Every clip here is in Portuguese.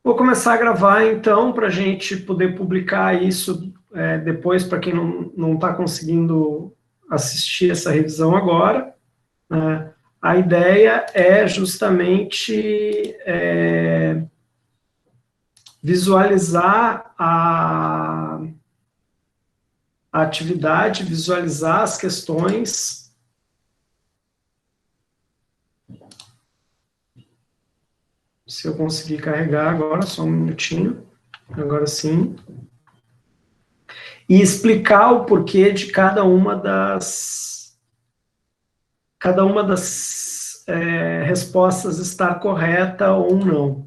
Vou começar a gravar, então, para a gente poder publicar isso depois, para quem não está conseguindo assistir essa revisão agora. Né? A ideia é justamente visualizar a atividade, visualizar as questões. Se eu conseguir carregar agora, só um minutinho. Agora sim. E explicar o porquê de cada uma das respostas estar correta ou não.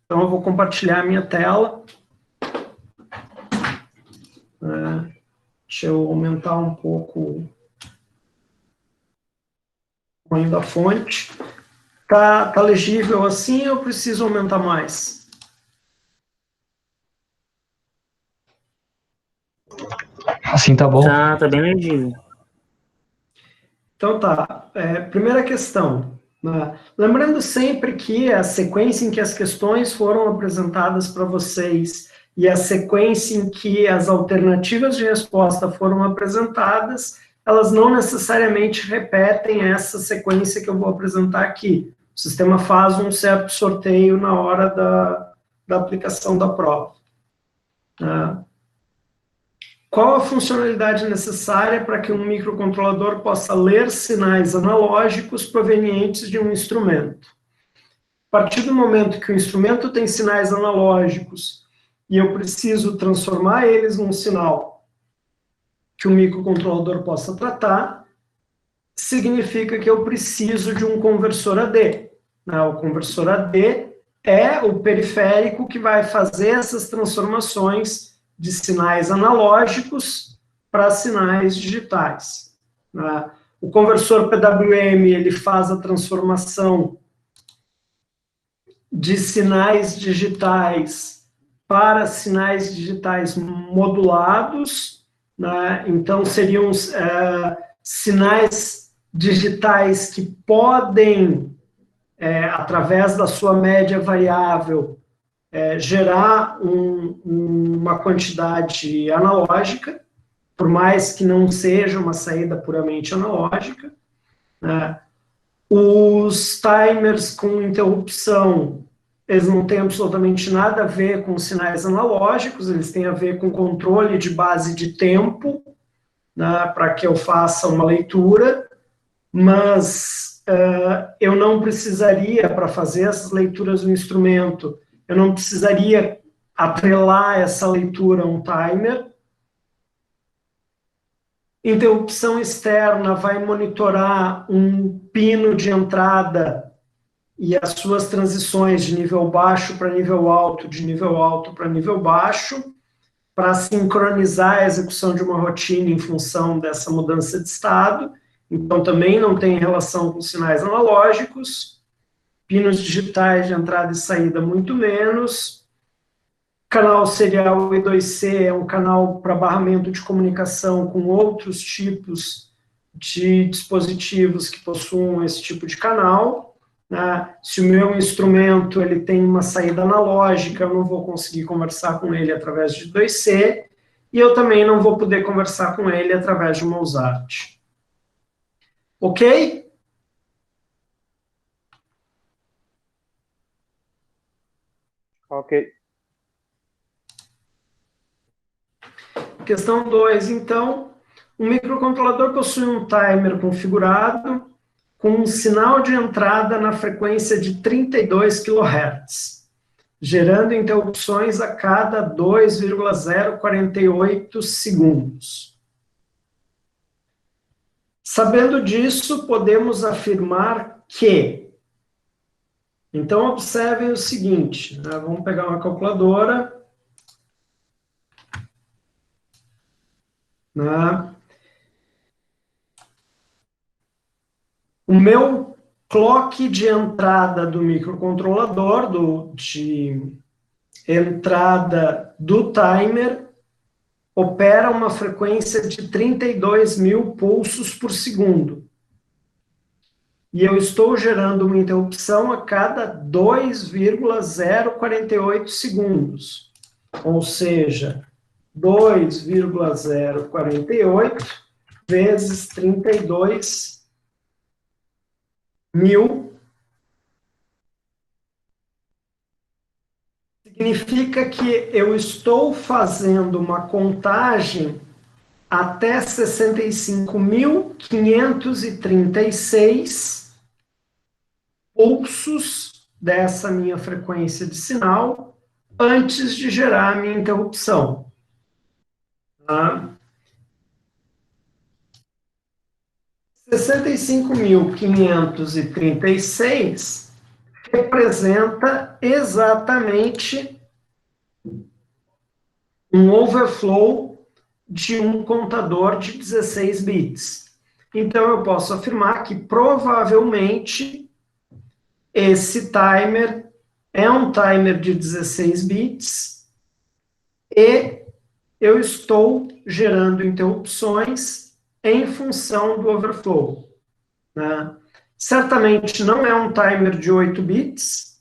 Então, eu vou compartilhar a minha tela. Deixa eu aumentar um pouco o tamanho da fonte. Tá legível assim ou preciso aumentar mais? Assim tá bom. Tá bem legível. Então tá. Primeira questão. Né? Lembrando sempre que a sequência em que as questões foram apresentadas para vocês e a sequência em que as alternativas de resposta foram apresentadas, elas não necessariamente repetem essa sequência que eu vou apresentar aqui. O sistema faz um certo sorteio na hora da aplicação da prova. Né? Qual a funcionalidade necessária para que um microcontrolador possa ler sinais analógicos provenientes de um instrumento? A partir do momento que o instrumento tem sinais analógicos e eu preciso transformar eles num sinal que o microcontrolador possa tratar, significa que eu preciso de um conversor AD. O conversor AD é o periférico que vai fazer essas transformações de sinais analógicos para sinais digitais. O conversor PWM, ele faz a transformação de sinais digitais para sinais digitais modulados, né? Então, seriam sinais digitais que podem, através da sua média variável, gerar uma quantidade analógica, por mais que não seja uma saída puramente analógica. Né? Os timers com interrupção, eles não têm absolutamente nada a ver com sinais analógicos, eles têm a ver com controle de base de tempo, né, para que eu faça uma leitura, mas eu não precisaria, para fazer essas leituras no instrumento, eu não precisaria atrelar essa leitura a um timer. Interrupção externa vai monitorar um pino de entrada e as suas transições de nível baixo para nível alto, de nível alto para nível baixo, para sincronizar a execução de uma rotina em função dessa mudança de estado. Então, também não tem relação com sinais analógicos. Pinos digitais de entrada e saída, muito menos. Canal serial I2C é um canal para barramento de comunicação com outros tipos de dispositivos que possuam esse tipo de canal. Né? Se o meu instrumento ele tem uma saída analógica, eu não vou conseguir conversar com ele através de I2C, e eu também não vou poder conversar com ele através de Mozart. Ok? Ok. Questão 2, então, um microcontrolador possui um timer configurado com um sinal de entrada na frequência de 32 kHz, gerando interrupções a cada 2,048 segundos. Sabendo disso, podemos afirmar que... Então, observem o seguinte, né? Vamos pegar uma calculadora... O meu clock de entrada do microcontrolador, de entrada do timer, opera uma frequência de 32 mil pulsos por segundo. E eu estou gerando uma interrupção a cada 2,048 segundos. Ou seja, 2,048 vezes 32 mil significa que eu estou fazendo uma contagem até 65.536 pulsos dessa minha frequência de sinal antes de gerar a minha interrupção. Tá? 65.536 representa exatamente um overflow de um contador de 16 bits. Então, eu posso afirmar que, provavelmente, esse timer é um timer de 16 bits e eu estou gerando interrupções em função do overflow. Né? Certamente não é um timer de 8 bits,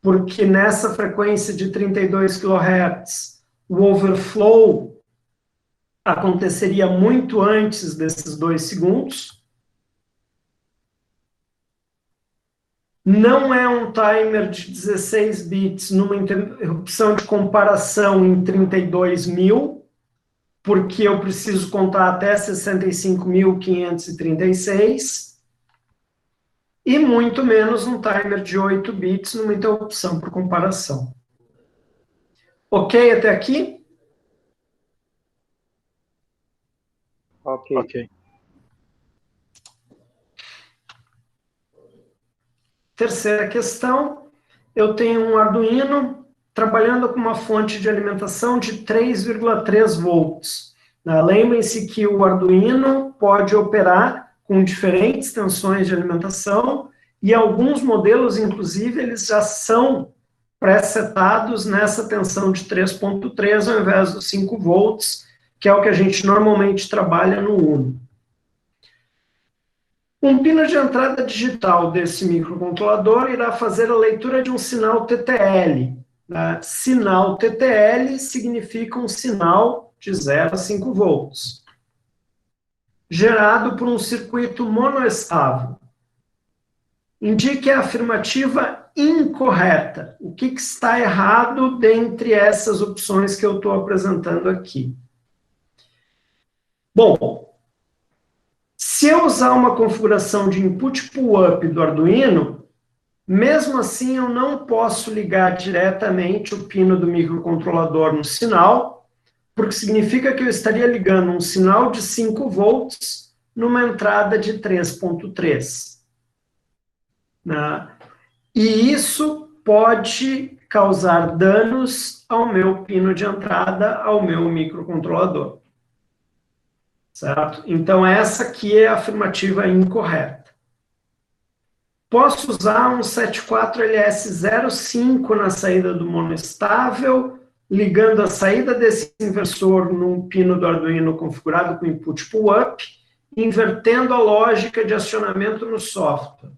porque nessa frequência de 32 kHz, o overflow aconteceria muito antes desses 2 segundos. Não é um timer de 16 bits numa interrupção de comparação em 32 mil, porque eu preciso contar até 65.536, e muito menos um timer de 8 bits numa interrupção por comparação. Ok até aqui? Ok. Terceira questão, eu tenho um Arduino trabalhando com uma fonte de alimentação de 3,3 volts. Lembrem-se que o Arduino pode operar com diferentes tensões de alimentação e alguns modelos, inclusive, eles já são pré-setados nessa tensão de 3,3 ao invés dos 5 volts, que é o que a gente normalmente trabalha no Uno. Um pino de entrada digital desse microcontrolador irá fazer a leitura de um sinal TTL. Sinal TTL significa um sinal de 0 a 5 volts, gerado por um circuito monoestável. Indique a afirmativa incorreta. O que está errado dentre essas opções que eu estou apresentando aqui? Bom, se eu usar uma configuração de input pull-up do Arduino, mesmo assim eu não posso ligar diretamente o pino do microcontrolador no sinal, porque significa que eu estaria ligando um sinal de 5 volts numa entrada de 3,3. E isso pode causar danos ao meu pino de entrada, ao meu microcontrolador. Certo? Então, essa aqui é a afirmativa incorreta. Posso usar um 74LS05 na saída do monoestável, ligando a saída desse inversor num pino do Arduino configurado com input pull-up, invertendo a lógica de acionamento no software.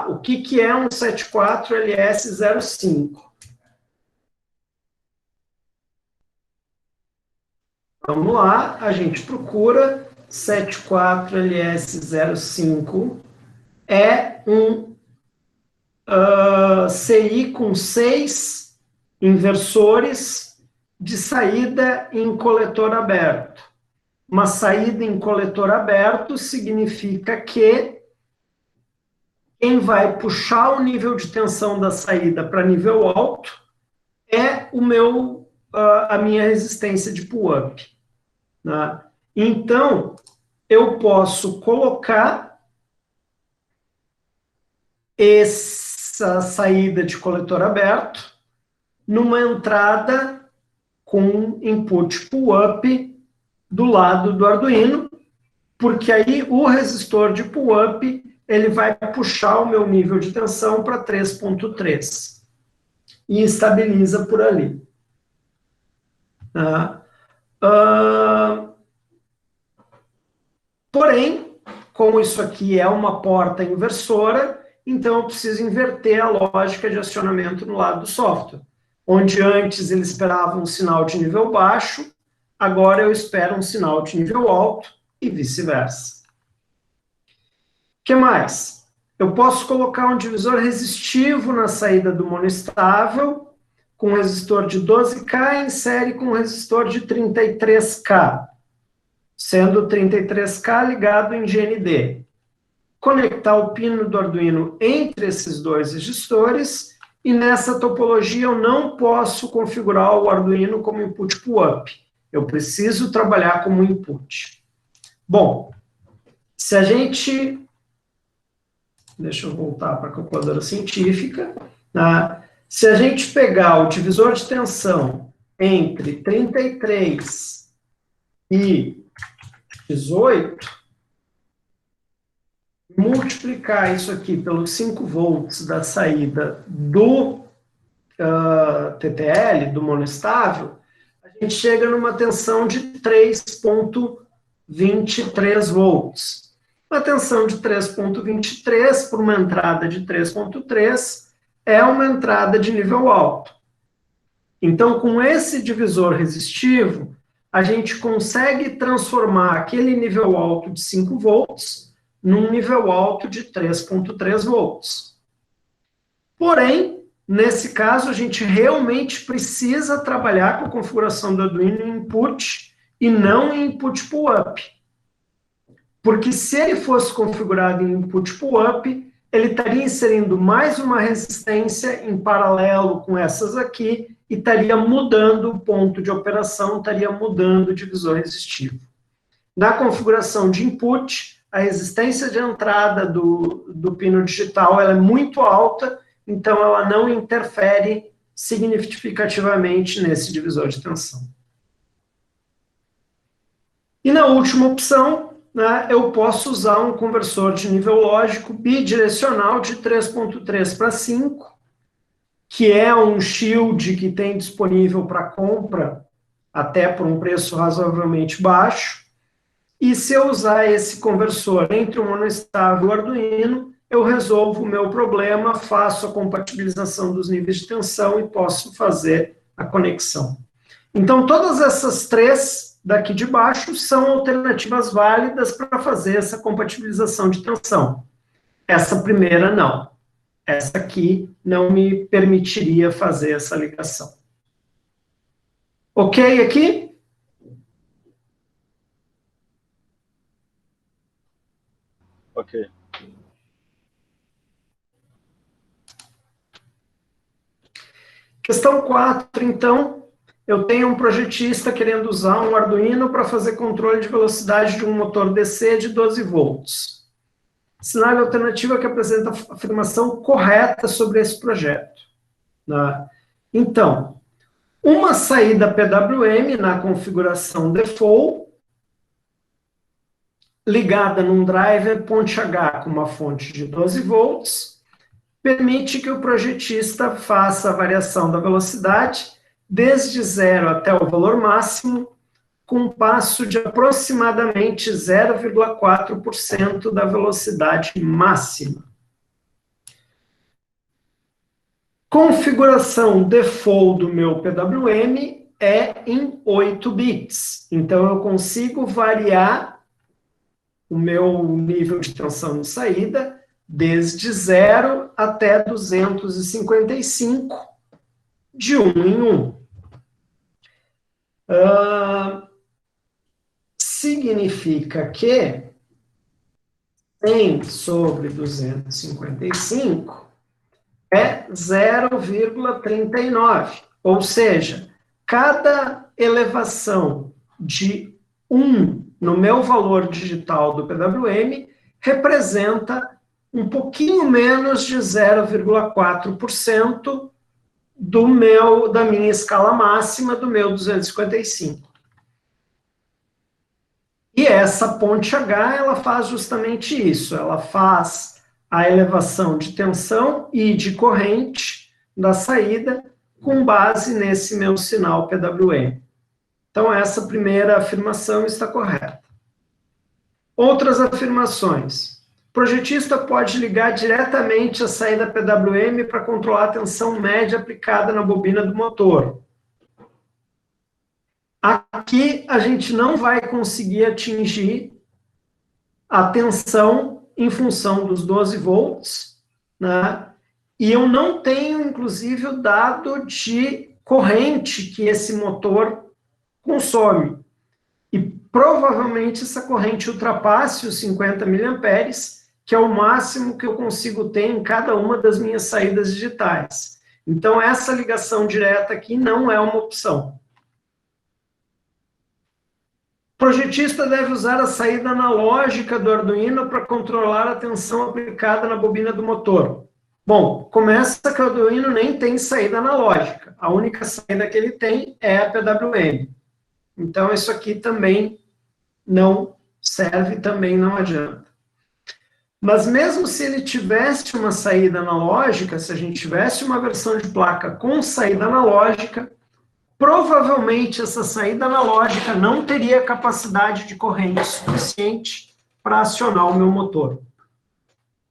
O que é um 74LS05? Vamos lá, a gente procura 74LS05, é um CI com 6 inversores de saída em coletor aberto. Uma saída em coletor aberto significa que quem vai puxar o nível de tensão da saída para nível alto é a minha resistência de pull-up. Né? Então, eu posso colocar essa saída de coletor aberto numa entrada com input pull-up do lado do Arduino, porque aí o resistor de pull-up ele vai puxar o meu nível de tensão para 3,3 e estabiliza por ali. Porém, como isso aqui é uma porta inversora, então eu preciso inverter a lógica de acionamento no lado do software. Onde antes ele esperava um sinal de nível baixo, agora eu espero um sinal de nível alto e vice-versa. O que mais? Eu posso colocar um divisor resistivo na saída do monoestável, com um resistor de 12K em série com um resistor de 33K, sendo 33K ligado em GND. Conectar o pino do Arduino entre esses dois resistores, e nessa topologia eu não posso configurar o Arduino como input pull-up. Eu preciso trabalhar como input. Bom, se a gente... Deixa eu voltar para a calculadora científica. Tá? Se a gente pegar o divisor de tensão entre 33 e 18, multiplicar isso aqui pelos 5 volts da saída do TTL, do monoestável, a gente chega numa tensão de 3,23 volts. Uma tensão de 3,23 por uma entrada de 3,3 é uma entrada de nível alto. Então, com esse divisor resistivo, a gente consegue transformar aquele nível alto de 5 volts num nível alto de 3,3 volts. Porém, nesse caso, a gente realmente precisa trabalhar com a configuração do Arduino em input e não em input pull-up. Porque se ele fosse configurado em input pull-up, ele estaria inserindo mais uma resistência em paralelo com essas aqui e estaria mudando o ponto de operação, estaria mudando o divisor resistivo. Na configuração de input, a resistência de entrada do pino digital ela é muito alta, então ela não interfere significativamente nesse divisor de tensão. E na última opção, né, eu posso usar um conversor de nível lógico bidirecional de 3.3 para 5, que é um shield que tem disponível para compra, até por um preço razoavelmente baixo. E se eu usar esse conversor entre o monoestável e o Arduino, eu resolvo o meu problema, faço a compatibilização dos níveis de tensão e posso fazer a conexão. Então, todas essas três daqui de baixo são alternativas válidas para fazer essa compatibilização de tensão. Essa primeira, não. Essa aqui não me permitiria fazer essa ligação. Ok aqui? Ok. Questão 4, então, eu tenho um projetista querendo usar um Arduino para fazer controle de velocidade de um motor DC de 12 volts. Cenário alternativo que apresenta a afirmação correta sobre esse projeto. Né? Então, uma saída PWM na configuração default, ligada num driver ponte H com uma fonte de 12 volts, permite que o projetista faça a variação da velocidade desde 0 até o valor máximo, com um passo de aproximadamente 0,4% da velocidade máxima. Configuração default do meu PWM é em 8 bits, então eu consigo variar o meu nível de tensão de saída desde 0 até 255, de 1 em 1. Significa que 100 sobre 255 é 0,39, ou seja, cada elevação de 1 no meu valor digital do PWM representa um pouquinho menos de 0,4% da minha escala máxima, do meu 255. E essa ponte H, ela faz justamente isso, ela faz a elevação de tensão e de corrente da saída com base nesse meu sinal PWM. Então, essa primeira afirmação está correta. Outras afirmações. O projetista pode ligar diretamente a saída PWM para controlar a tensão média aplicada na bobina do motor. Aqui, a gente não vai conseguir atingir a tensão em função dos 12 volts, né? E eu não tenho, inclusive, o dado de corrente que esse motor consome. E provavelmente essa corrente ultrapasse os 50 mA, que é o máximo que eu consigo ter em cada uma das minhas saídas digitais. Então, essa ligação direta aqui não é uma opção. O projetista deve usar a saída analógica do Arduino para controlar a tensão aplicada na bobina do motor. Bom, começa que o Arduino nem tem saída analógica. A única saída que ele tem é a PWM. Então, isso aqui também não serve, também não adianta. Mas mesmo se ele tivesse uma saída analógica, se a gente tivesse uma versão de placa com saída analógica, provavelmente essa saída analógica não teria capacidade de corrente suficiente para acionar o meu motor.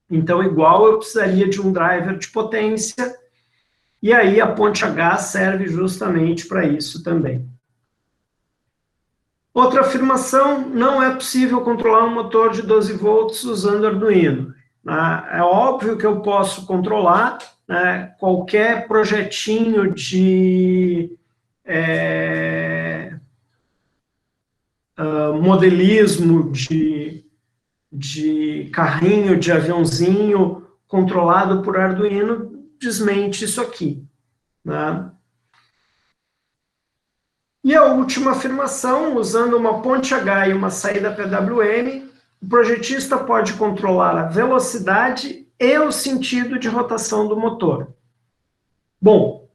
Então, igual eu precisaria de um driver de potência, e aí a ponte H serve justamente para isso também. Outra afirmação, não é possível controlar um motor de 12 volts usando Arduino. É óbvio que eu posso controlar, né, qualquer projetinho de modelismo de carrinho, de aviãozinho controlado por Arduino, desmente isso aqui, né? E a última afirmação, usando uma ponte H e uma saída PWM, o projetista pode controlar a velocidade e o sentido de rotação do motor. Bom,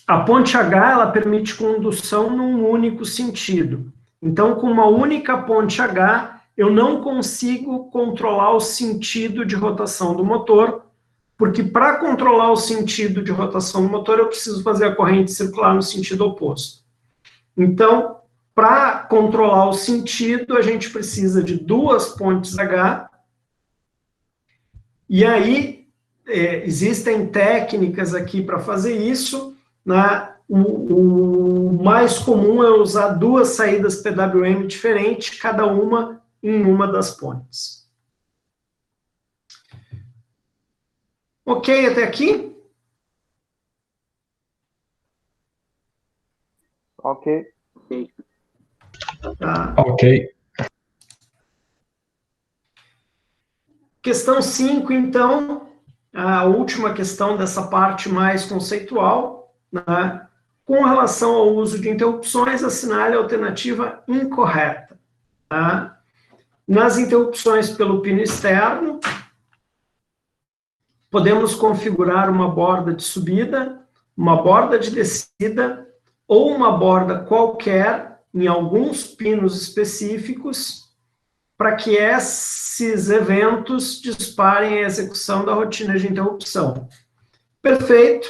a ponte H ela permite condução num único sentido. Então, com uma única ponte H, eu não consigo controlar o sentido de rotação do motor, porque para controlar o sentido de rotação do motor, eu preciso fazer a corrente circular no sentido oposto. Então, para controlar o sentido, a gente precisa de duas pontes H, e aí existem técnicas aqui para fazer isso, né? O mais comum é usar duas saídas PWM diferentes, cada uma em uma das pontes. Ok até aqui? Ok. Tá. Ok. Questão 5, então, a última questão dessa parte mais conceitual, né? Com relação ao uso de interrupções, assinale a alternativa incorreta. Tá? Nas interrupções pelo pino externo, podemos configurar uma borda de subida, uma borda de descida, ou uma borda qualquer, em alguns pinos específicos, para que esses eventos disparem a execução da rotina de interrupção. Perfeito.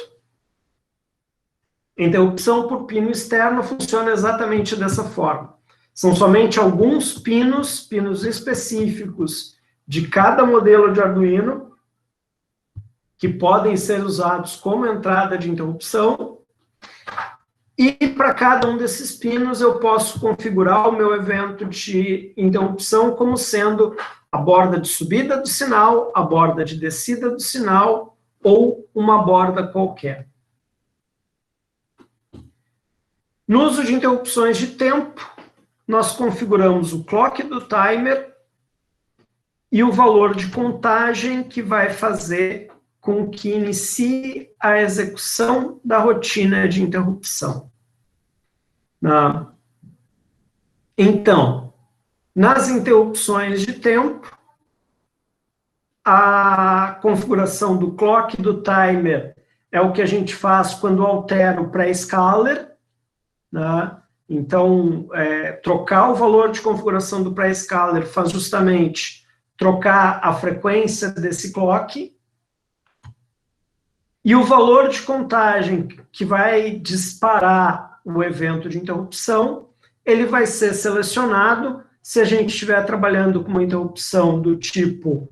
Interrupção por pino externo funciona exatamente dessa forma. São somente alguns pinos específicos de cada modelo de Arduino, que podem ser usados como entrada de interrupção, e para cada um desses pinos eu posso configurar o meu evento de interrupção como sendo a borda de subida do sinal, a borda de descida do sinal, ou uma borda qualquer. No uso de interrupções de tempo, nós configuramos o clock do timer e o valor de contagem que vai fazer com que inicie a execução da rotina de interrupção. Então, nas interrupções de tempo, a configuração do clock do timer é o que a gente faz quando altera o pré-scaler, né? Então, trocar o valor de configuração do pré-scaler faz justamente trocar a frequência desse clock. E o valor de contagem que vai disparar o evento de interrupção, ele vai ser selecionado se a gente estiver trabalhando com uma interrupção do tipo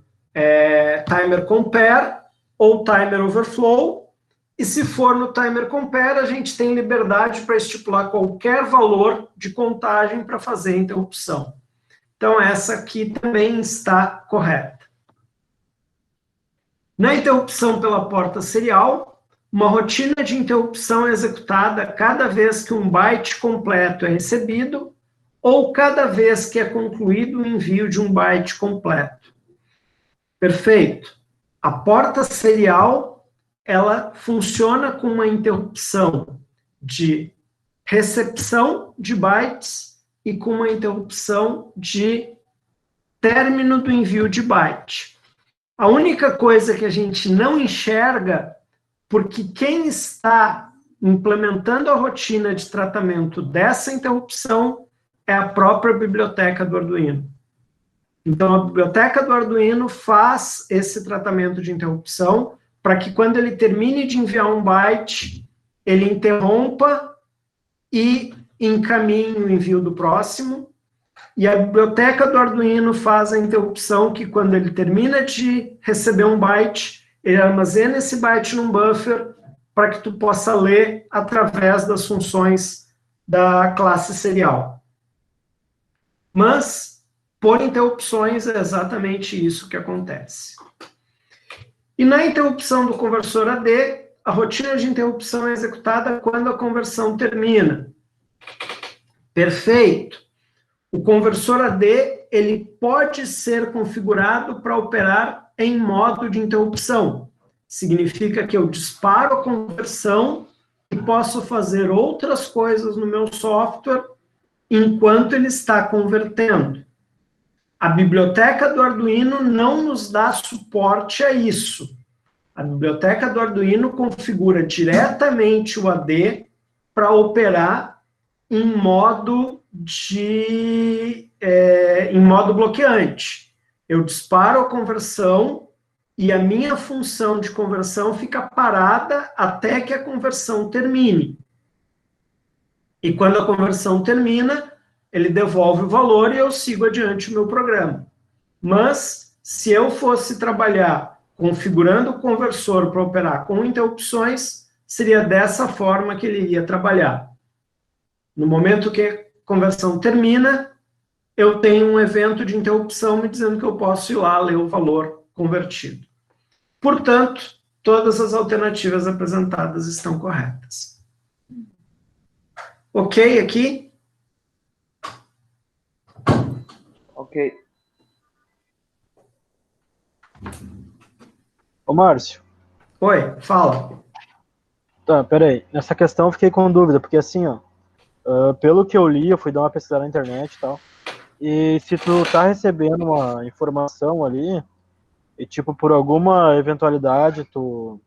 timer compare ou timer overflow, e se for no timer compare, a gente tem liberdade para estipular qualquer valor de contagem para fazer a interrupção. Então, essa aqui também está correta. Na interrupção pela porta serial, uma rotina de interrupção é executada cada vez que um byte completo é recebido ou cada vez que é concluído o envio de um byte completo. Perfeito. A porta serial, ela funciona com uma interrupção de recepção de bytes e com uma interrupção de término do envio de byte. A única coisa que a gente não enxerga, porque quem está implementando a rotina de tratamento dessa interrupção é a própria biblioteca do Arduino. Então, a biblioteca do Arduino faz esse tratamento de interrupção para que quando ele termine de enviar um byte, ele interrompa e encaminhe o envio do próximo. E a biblioteca do Arduino faz a interrupção que quando ele termina de receber um byte, ele armazena esse byte num buffer para que tu possa ler através das funções da classe serial. Mas, por interrupções, é exatamente isso que acontece. E na interrupção do conversor AD, a rotina de interrupção é executada quando a conversão termina. Perfeito. O conversor AD, ele pode ser configurado para operar em modo de interrupção. Significa que eu disparo a conversão e posso fazer outras coisas no meu software enquanto ele está convertendo. A biblioteca do Arduino não nos dá suporte a isso. A biblioteca do Arduino configura diretamente o AD para operar em modo bloqueante. Eu disparo a conversão e a minha função de conversão fica parada até que a conversão termine. E quando a conversão termina, ele devolve o valor e eu sigo adiante o meu programa. Mas, se eu fosse trabalhar configurando o conversor para operar com interrupções, seria dessa forma que ele iria trabalhar. No momento que a conversão termina, eu tenho um evento de interrupção me dizendo que eu posso ir lá ler o valor convertido. Portanto, todas as alternativas apresentadas estão corretas. Ok aqui? Ok. Ô, Márcio. Oi, fala. Tá, peraí. Nessa questão eu fiquei com dúvida, porque assim, ó, pelo que eu li, eu fui dar uma pesquisada na internet e tal, e se tu tá recebendo uma informação ali, e tipo, por alguma eventualidade tu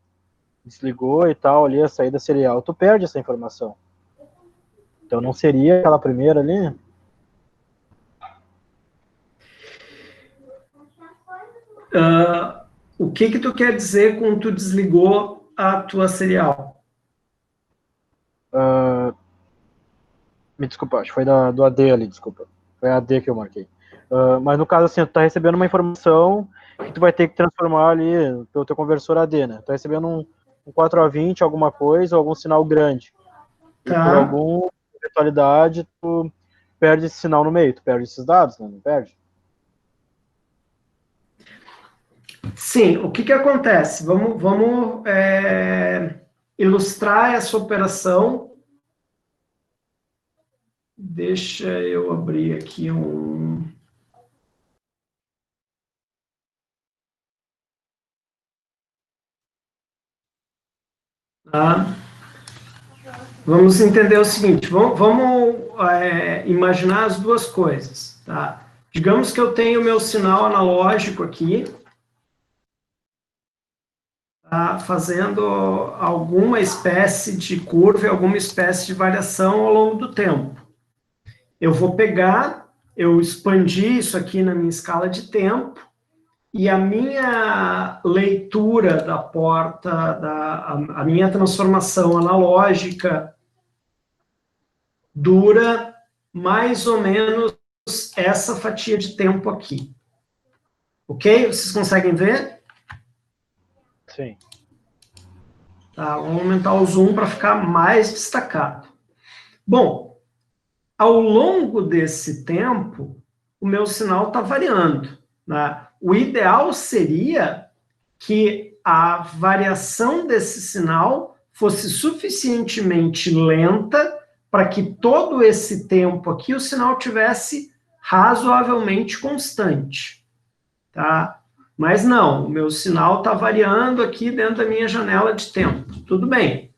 desligou e tal ali a saída serial, tu perde essa informação. Então não seria aquela primeira ali? O que tu quer dizer quando tu desligou a tua serial? Me desculpa, acho que foi do AD ali, desculpa. Foi a AD que eu marquei. Mas no caso assim, tu tá recebendo uma informação que tu vai ter que transformar ali pelo teu conversor AD, né? Tu tá recebendo um 4A20, alguma coisa, ou algum sinal grande. Tá. E por alguma eventualidade, tu perde esse sinal no meio, tu perde esses dados, né? Não perde? Sim, o que acontece? Vamos ilustrar essa operação. Deixa eu abrir aqui um... Tá? Vamos entender o seguinte, vamos imaginar as duas coisas. Tá? Digamos que eu tenho o meu sinal analógico aqui, tá, fazendo alguma espécie de curva, alguma espécie de variação ao longo do tempo. Eu vou pegar, eu expandi isso aqui na minha escala de tempo, e a minha leitura da porta, a minha transformação analógica dura mais ou menos essa fatia de tempo aqui. Ok? Vocês conseguem ver? Sim. Tá, vamos aumentar o zoom para ficar mais destacado. Bom, ao longo desse tempo, o meu sinal está variando, né? O ideal seria que a variação desse sinal fosse suficientemente lenta para que todo esse tempo aqui o sinal tivesse razoavelmente constante, tá? Mas não, o meu sinal está variando aqui dentro da minha janela de tempo. Tudo bem.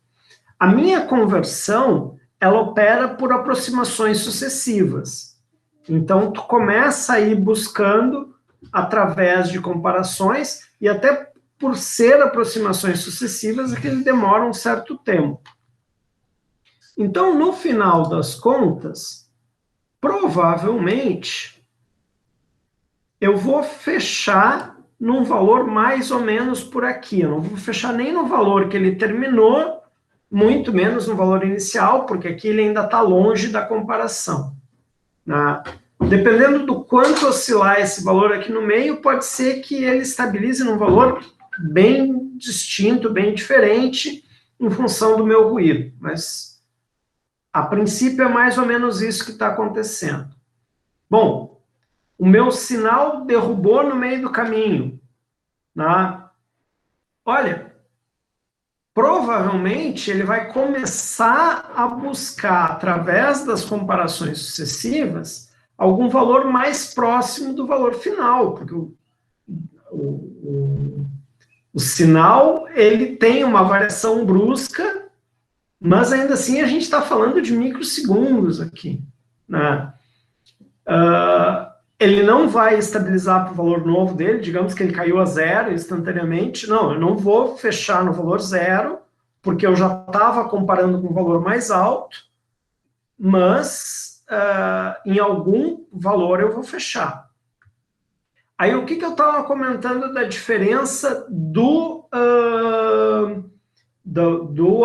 A minha conversão, ela opera por aproximações sucessivas. Então, tu começa a ir buscando através de comparações, e até por ser aproximações sucessivas, é que ele demora um certo tempo. Então, no final das contas, provavelmente, eu vou fechar num valor mais ou menos por aqui. Eu não vou fechar nem no valor que ele terminou, muito menos no valor inicial, porque aqui ele ainda está longe da comparação, né? Dependendo do quanto oscilar esse valor aqui no meio, pode ser que ele estabilize num valor bem distinto, bem diferente, em função do meu ruído. Mas, a princípio, é mais ou menos isso que está acontecendo. Bom, o meu sinal derrubou no meio do caminho, né? Olha, provavelmente ele vai começar a buscar, através das comparações sucessivas, algum valor mais próximo do valor final, porque o sinal ele tem uma variação brusca, mas ainda assim a gente está falando de microsegundos aqui, né? Ele não vai estabilizar para o valor novo dele, digamos que ele caiu a zero instantaneamente. Não, eu não vou fechar no valor zero, porque eu já estava comparando com um valor mais alto, mas em algum valor eu vou fechar. Aí o que eu estava comentando da diferença do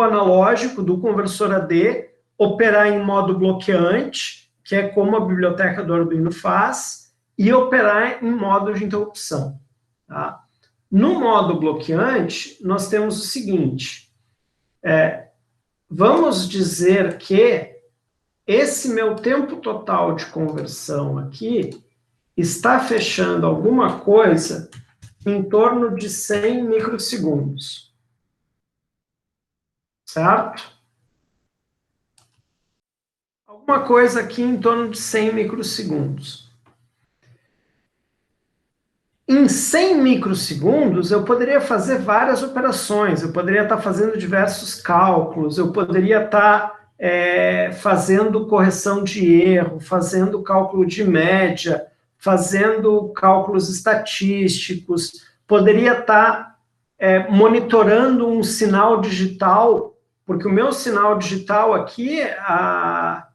analógico, do conversor AD, operar em modo bloqueante, que é como a biblioteca do Arduino faz, e operar em modo de interrupção, tá? No modo bloqueante, nós temos o seguinte, vamos dizer que esse meu tempo total de conversão aqui está fechando alguma coisa em torno de 100 microsegundos, certo? Alguma coisa aqui em torno de 100 microsegundos. Em 100 microsegundos, eu poderia fazer várias operações, eu poderia estar fazendo diversos cálculos, eu poderia estar fazendo correção de erro, fazendo cálculo de média, fazendo cálculos estatísticos, poderia estar monitorando um sinal digital, porque o meu sinal digital aqui, a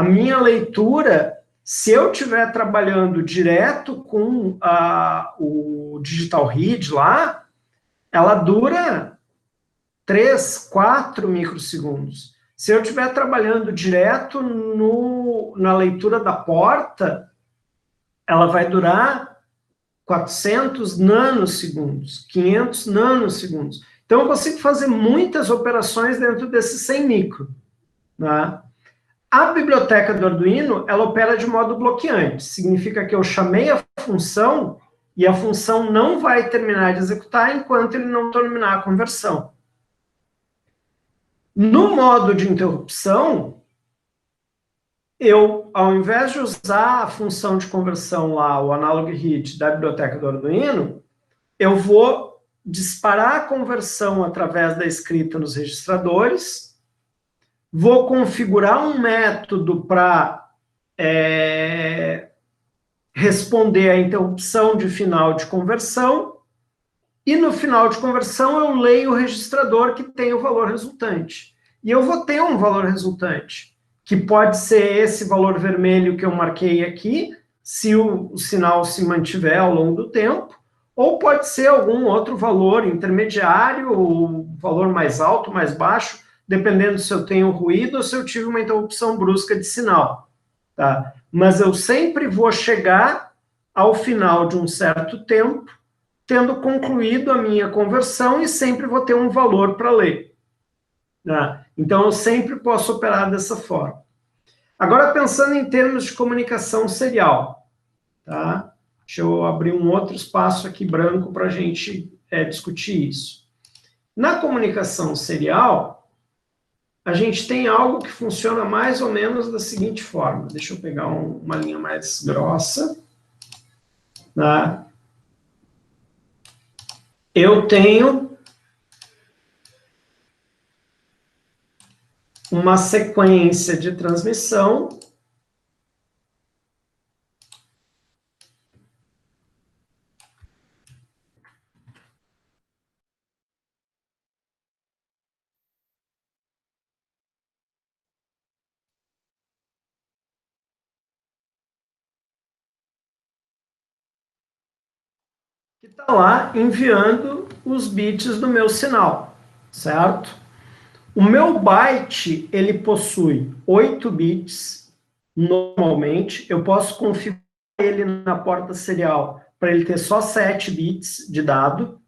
minha leitura, se eu estiver trabalhando direto com o Digital Read lá, ela dura 3, 4 microsegundos. Se eu estiver trabalhando direto na leitura da porta, ela vai durar 400 nanosegundos, 500 nanosegundos. Então, eu consigo fazer muitas operações dentro desses 100 micro, né? A biblioteca do Arduino, ela opera de modo bloqueante. Significa que eu chamei a função e a função não vai terminar de executar enquanto ele não terminar a conversão. No modo de interrupção, eu, ao invés de usar a função de conversão lá, o analog read da biblioteca do Arduino, eu vou disparar a conversão através da escrita nos registradores, vou configurar um método para responder à interrupção de final de conversão, e no final de conversão eu leio o registrador que tem o valor resultante. E eu vou ter um valor resultante, que pode ser esse valor vermelho que eu marquei aqui, se o sinal se mantiver ao longo do tempo, ou pode ser algum outro valor intermediário, ou valor mais alto, mais baixo, dependendo se eu tenho ruído ou se eu tive uma interrupção brusca de sinal. Tá? Mas eu sempre vou chegar ao final de um certo tempo, tendo concluído a minha conversão e sempre vou ter um valor para ler. Tá? Então, eu sempre posso operar dessa forma. Agora, pensando em termos de comunicação serial, tá? Deixa eu abrir um outro espaço aqui branco para a gente discutir isso. Na comunicação serial, a gente tem algo que funciona mais ou menos da seguinte forma. Deixa eu pegar uma linha mais grossa. Tá? Eu tenho uma sequência de transmissão que está lá enviando os bits do meu sinal, certo? O meu byte, ele possui 8 bits, normalmente. Eu posso configurar ele na porta serial para ele ter só 7 bits de dado.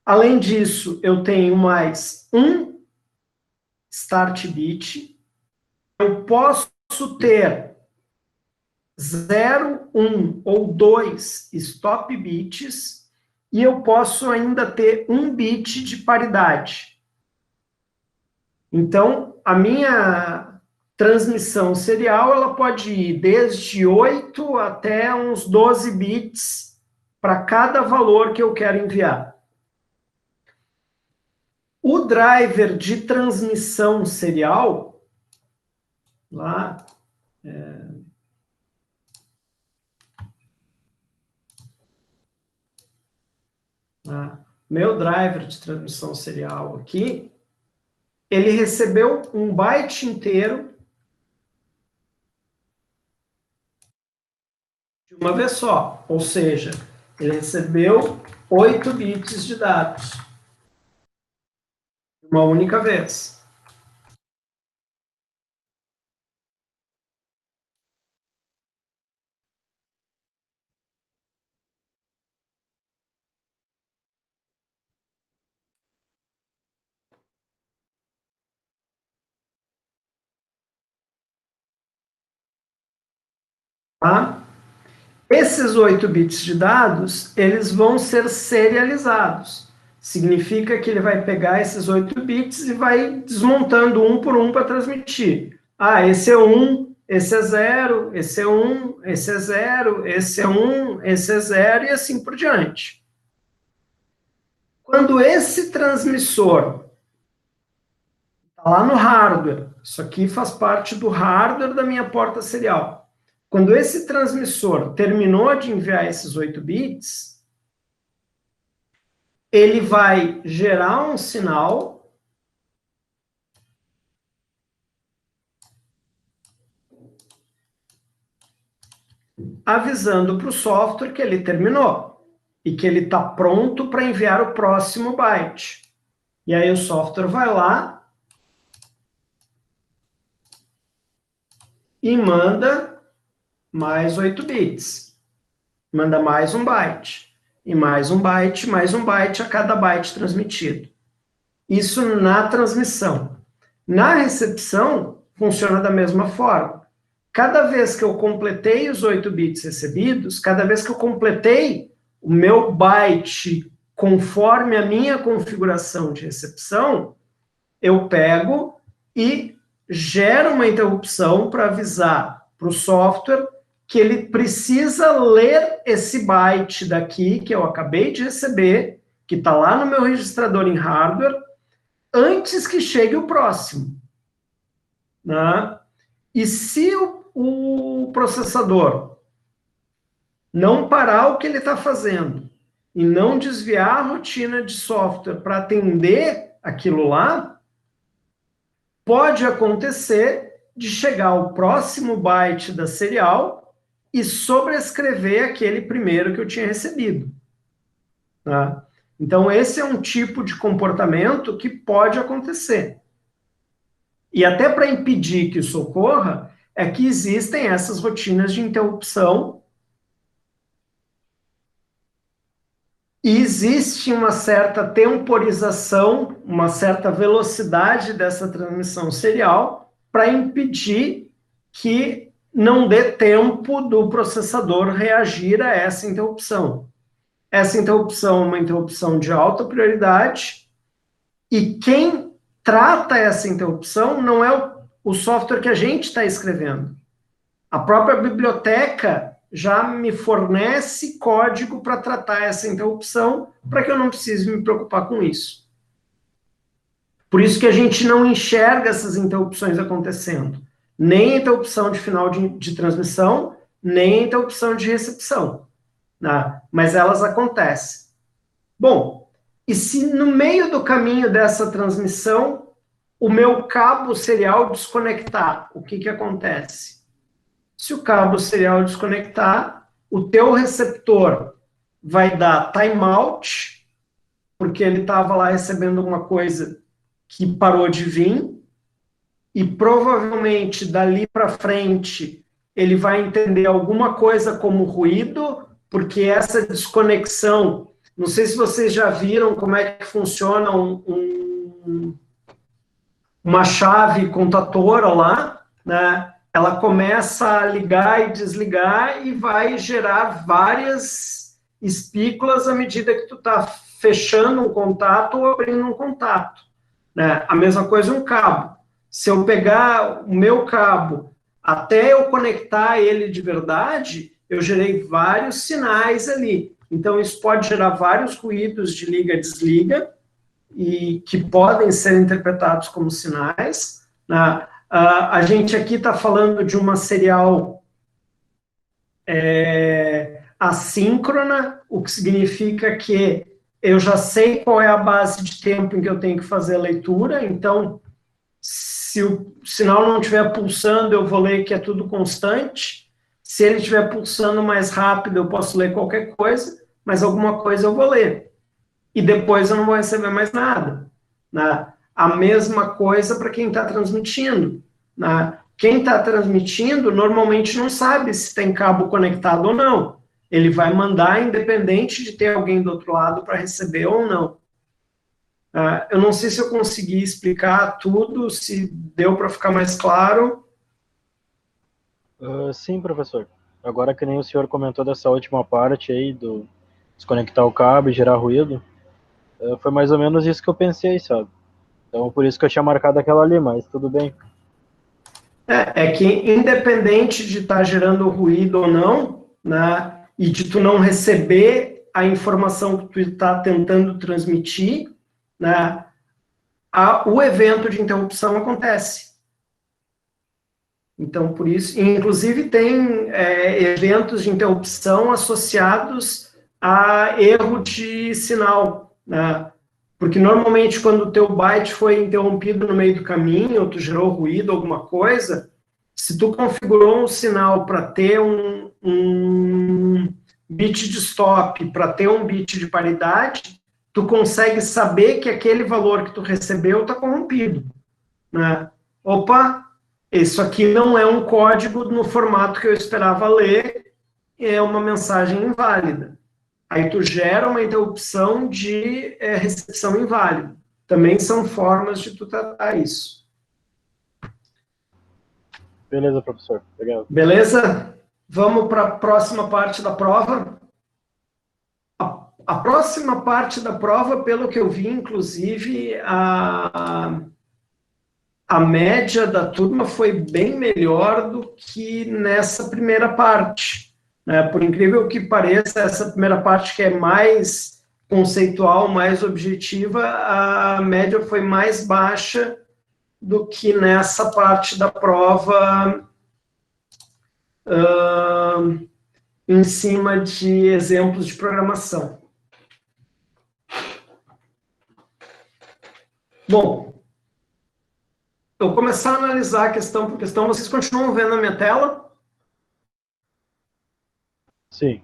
Além disso, eu tenho mais um start bit. Eu posso ter 0, 1 ou 2 stop bits e eu posso ainda ter um bit de paridade. Então, a minha transmissão serial ela pode ir desde 8 até uns 12 bits para cada valor que eu quero enviar. O driver de transmissão serial, lá, meu driver de transmissão serial aqui, ele recebeu um byte inteiro de uma vez só, ou seja, ele recebeu 8 bits de dados uma única vez. Tá? Esses 8 bits de dados, eles vão ser serializados. Significa que ele vai pegar esses 8 bits e vai desmontando um por um para transmitir. Ah, esse é 1, esse é 0, esse é 1, esse é 0, esse é 1, esse é 0 e assim por diante. Quando esse transmissor está lá no hardware, isso aqui faz parte do hardware da minha porta serial. Quando esse transmissor terminou de enviar esses 8 bits, ele vai gerar um sinal avisando para o software que ele terminou e que ele está pronto para enviar o próximo byte. E aí o software vai lá e manda mais 8 bits. Manda mais um byte. E mais um byte a cada byte transmitido. Isso na transmissão. Na recepção, funciona da mesma forma. Cada vez que eu completei os 8 bits recebidos, cada vez que eu completei o meu byte conforme a minha configuração de recepção, eu pego e gero uma interrupção para avisar para o software que ele precisa ler esse byte daqui que eu acabei de receber, que está lá no meu registrador em hardware, antes que chegue o próximo. Né? E se o processador não parar o que ele está fazendo e não desviar a rotina de software para atender aquilo lá, pode acontecer de chegar o próximo byte da serial e sobrescrever aquele primeiro que eu tinha recebido. tá? Então, esse é um tipo de comportamento que pode acontecer. E até para impedir que isso ocorra, é que existem essas rotinas de interrupção e existe uma certa temporização, uma certa velocidade dessa transmissão serial para impedir que não dê tempo do processador reagir a essa interrupção. Essa interrupção é uma interrupção de alta prioridade e quem trata essa interrupção não é o software que a gente está escrevendo. A própria biblioteca já me fornece código para tratar essa interrupção, para que eu não precise me preocupar com isso. Por isso que a gente não enxerga essas interrupções acontecendo. Nem a interrupção de final de transmissão, nem a interrupção de recepção. Né? Mas elas acontecem. Bom, e se no meio do caminho dessa transmissão, o meu cabo serial desconectar, o que acontece? Se o cabo serial desconectar, o teu receptor vai dar timeout, porque ele estava lá recebendo uma coisa que parou de vir, e provavelmente dali para frente ele vai entender alguma coisa como ruído, porque essa desconexão, não sei se vocês já viram como é que funciona uma chave contatora lá, né? Ela começa a ligar e desligar e vai gerar várias espículas à medida que tu está fechando um contato ou abrindo um contato. Né? A mesma coisa um cabo. Se eu pegar o meu cabo até eu conectar ele de verdade, eu gerei vários sinais ali. Então, isso pode gerar vários ruídos de liga-desliga, e que podem ser interpretados como sinais. Né? A gente aqui está falando de uma serial assíncrona, o que significa que eu já sei qual é a base de tempo em que eu tenho que fazer a leitura, então, se o sinal não estiver pulsando, eu vou ler que é tudo constante. Se ele estiver pulsando mais rápido, eu posso ler qualquer coisa, mas alguma coisa eu vou ler. E depois eu não vou receber mais nada. Né? A mesma coisa para quem está transmitindo. Né? Quem está transmitindo normalmente não sabe se tem cabo conectado ou não. Ele vai mandar independente de ter alguém do outro lado para receber ou não. Eu não sei se eu consegui explicar tudo, se deu para ficar mais claro. Sim, professor. Agora que nem o senhor comentou dessa última parte aí, do desconectar o cabo e gerar ruído, foi mais ou menos isso que eu pensei, sabe? Então, por isso que eu tinha marcado aquela ali, mas tudo bem. É que independente de estar gerando ruído ou não, né, e de tu não receber a informação que tu está tentando transmitir, né, o evento de interrupção acontece. Então, por isso, inclusive tem eventos de interrupção associados a erro de sinal, né? Porque normalmente quando o teu byte foi interrompido no meio do caminho, ou tu gerou ruído, alguma coisa, se tu configurou um sinal para ter um bit de stop, para ter um bit de paridade, tu consegue saber que aquele valor que tu recebeu está corrompido. Né? Opa, isso aqui não é um código no formato que eu esperava ler, é uma mensagem inválida. Aí tu gera uma interrupção de recepção inválida. Também são formas de tu tratar isso. Beleza, professor. Obrigado. Beleza? Vamos para a próxima parte da prova. A próxima parte da prova, pelo que eu vi, inclusive, a média da turma foi bem melhor do que nessa primeira parte. Né? Por incrível que pareça, essa primeira parte que é mais conceitual, mais objetiva, a média foi mais baixa do que nessa parte da prova em cima de exemplos de programação. Bom, eu vou começar a analisar questão por questão. Vocês continuam vendo a minha tela? Sim.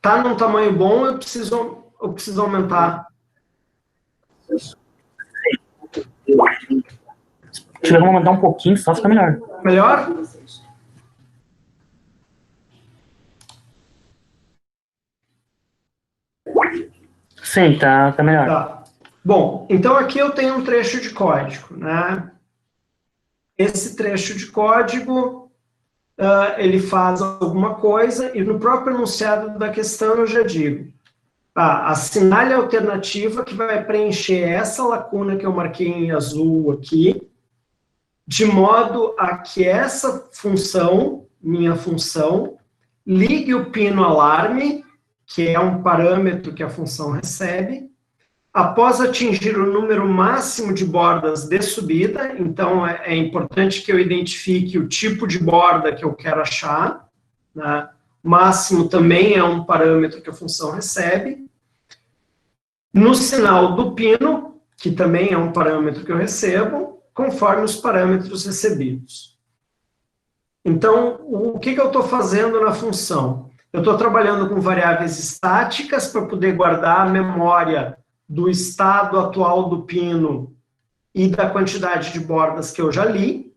Tá num tamanho bom, eu preciso aumentar. Se tiver como aumentar um pouquinho, só fica melhor. Melhor? Sim, tá melhor. Tá. Bom, então aqui eu tenho um trecho de código, né? Esse trecho de código, ele faz alguma coisa, e no próprio enunciado da questão eu já digo, assinale a alternativa que vai preencher essa lacuna que eu marquei em azul aqui, de modo a que essa função, minha função, ligue o pino alarme, que é um parâmetro que a função recebe, após atingir o número máximo de bordas de subida, então é importante que eu identifique o tipo de borda que eu quero achar, né? Máximo também é um parâmetro que a função recebe. No sinal do pino, que também é um parâmetro que eu recebo, conforme os parâmetros recebidos. Então, o que eu estou fazendo na função? Eu estou trabalhando com variáveis estáticas para poder guardar a memória do estado atual do pino e da quantidade de bordas que eu já li.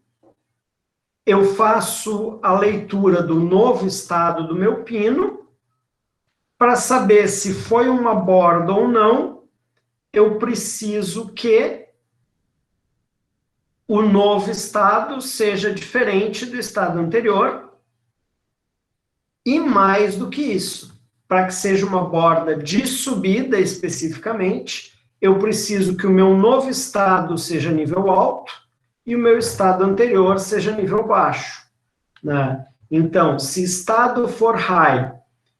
Eu faço a leitura do novo estado do meu pino. Para saber se foi uma borda ou não, eu preciso que o novo estado seja diferente do estado anterior. E mais do que isso, para que seja uma borda de subida especificamente, eu preciso que o meu novo estado seja nível alto e o meu estado anterior seja nível baixo, né? Então, se estado for high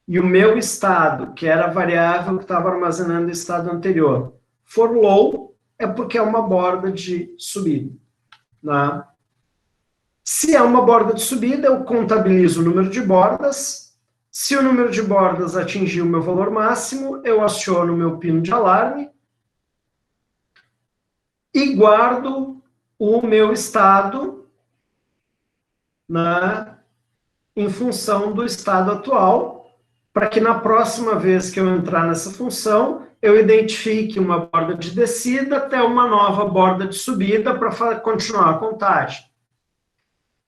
e o meu estado, que era a variável que estava armazenando o estado anterior, for low, é porque é uma borda de subida, né? Se é uma borda de subida, eu contabilizo o número de bordas. Se o número de bordas atingir o meu valor máximo, eu aciono o meu pino de alarme e guardo o meu estado, né, em função do estado atual, para que na próxima vez que eu entrar nessa função, eu identifique uma borda de descida até uma nova borda de subida para continuar a contagem.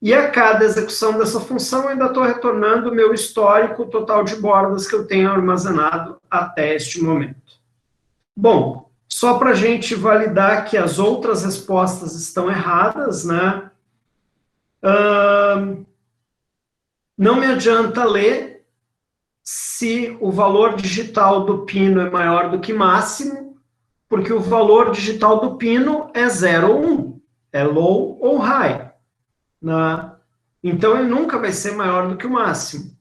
E a cada execução dessa função, eu ainda estou retornando o meu histórico total de bordas que eu tenho armazenado até este momento. Bom, só para a gente validar que as outras respostas estão erradas, né? Não me adianta ler se o valor digital do pino é maior do que máximo, porque o valor digital do pino é 0 ou 1, é low ou high. Então, ele nunca vai ser maior do que o máximo.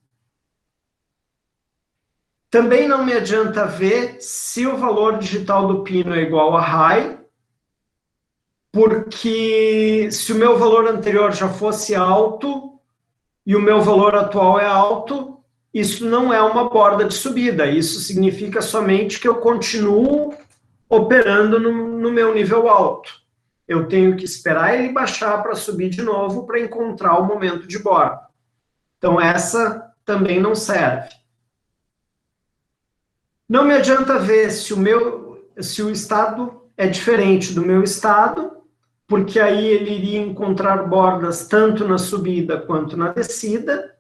Também não me adianta ver se o valor digital do pino é igual a high, porque se o meu valor anterior já fosse alto e o meu valor atual é alto, isso não é uma borda de subida. Isso significa somente que eu continuo operando no meu nível alto. Eu tenho que esperar ele baixar para subir de novo para encontrar o momento de borda. Então, essa também não serve. Não me adianta ver se o estado é diferente do meu estado, porque aí ele iria encontrar bordas tanto na subida quanto na descida.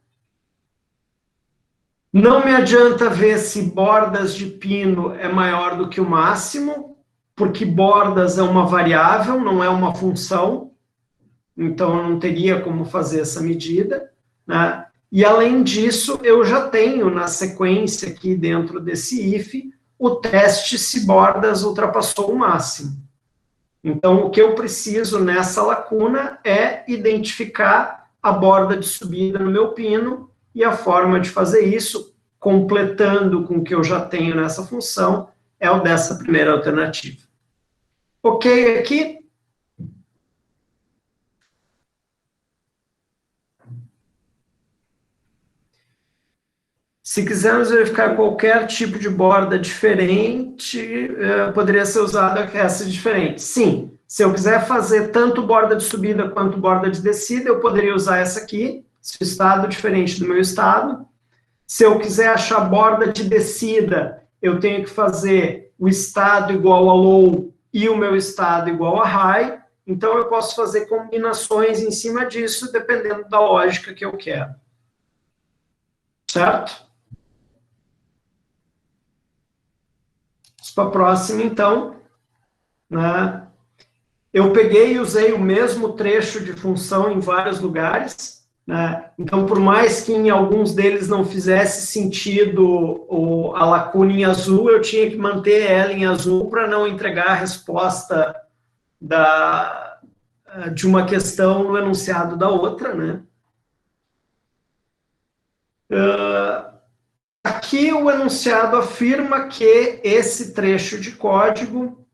Não me adianta ver se bordas de pino é maior do que o máximo, porque bordas é uma variável, não é uma função, então eu não teria como fazer essa medida, né? E além disso, eu já tenho na sequência aqui dentro desse if o teste se bordas ultrapassou o máximo. Então, o que eu preciso nessa lacuna é identificar a borda de subida no meu pino, e a forma de fazer isso, completando com o que eu já tenho nessa função, é o dessa primeira alternativa. Ok aqui? Se quisermos verificar qualquer tipo de borda diferente, poderia ser usada essa diferente. Sim, se eu quiser fazer tanto borda de subida quanto borda de descida, eu poderia usar essa aqui, se o estado é diferente do meu estado. Se eu quiser achar borda de descida, eu tenho que fazer o estado igual a low e o meu estado igual a high. Então, eu posso fazer combinações em cima disso, dependendo da lógica que eu quero. Certo? Para a próxima, então, né? Eu peguei e usei o mesmo trecho de função em vários lugares, né? Então, por mais que em alguns deles não fizesse sentido a lacuna em azul, eu tinha que manter ela em azul para não entregar a resposta de uma questão no enunciado da outra, né? Aqui o enunciado afirma que esse trecho de código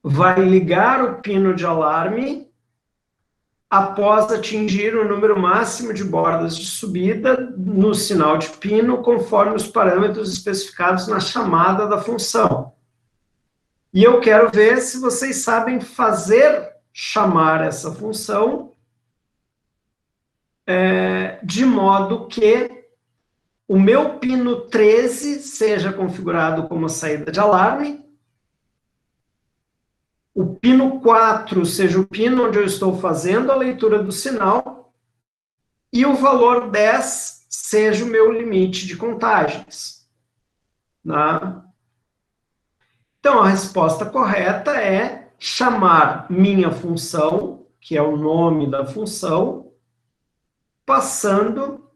vai ligar o pino de alarme após atingir o número máximo de bordas de subida no sinal de pino, conforme os parâmetros especificados na chamada da função. E eu quero ver se vocês sabem fazer chamar essa função de modo que o meu pino 13 seja configurado como saída de alarme, o pino 4 seja o pino onde eu estou fazendo a leitura do sinal, e o valor 10 seja o meu limite de contagens. Né? Então, a resposta correta é chamar minha função, que é o nome da função, passando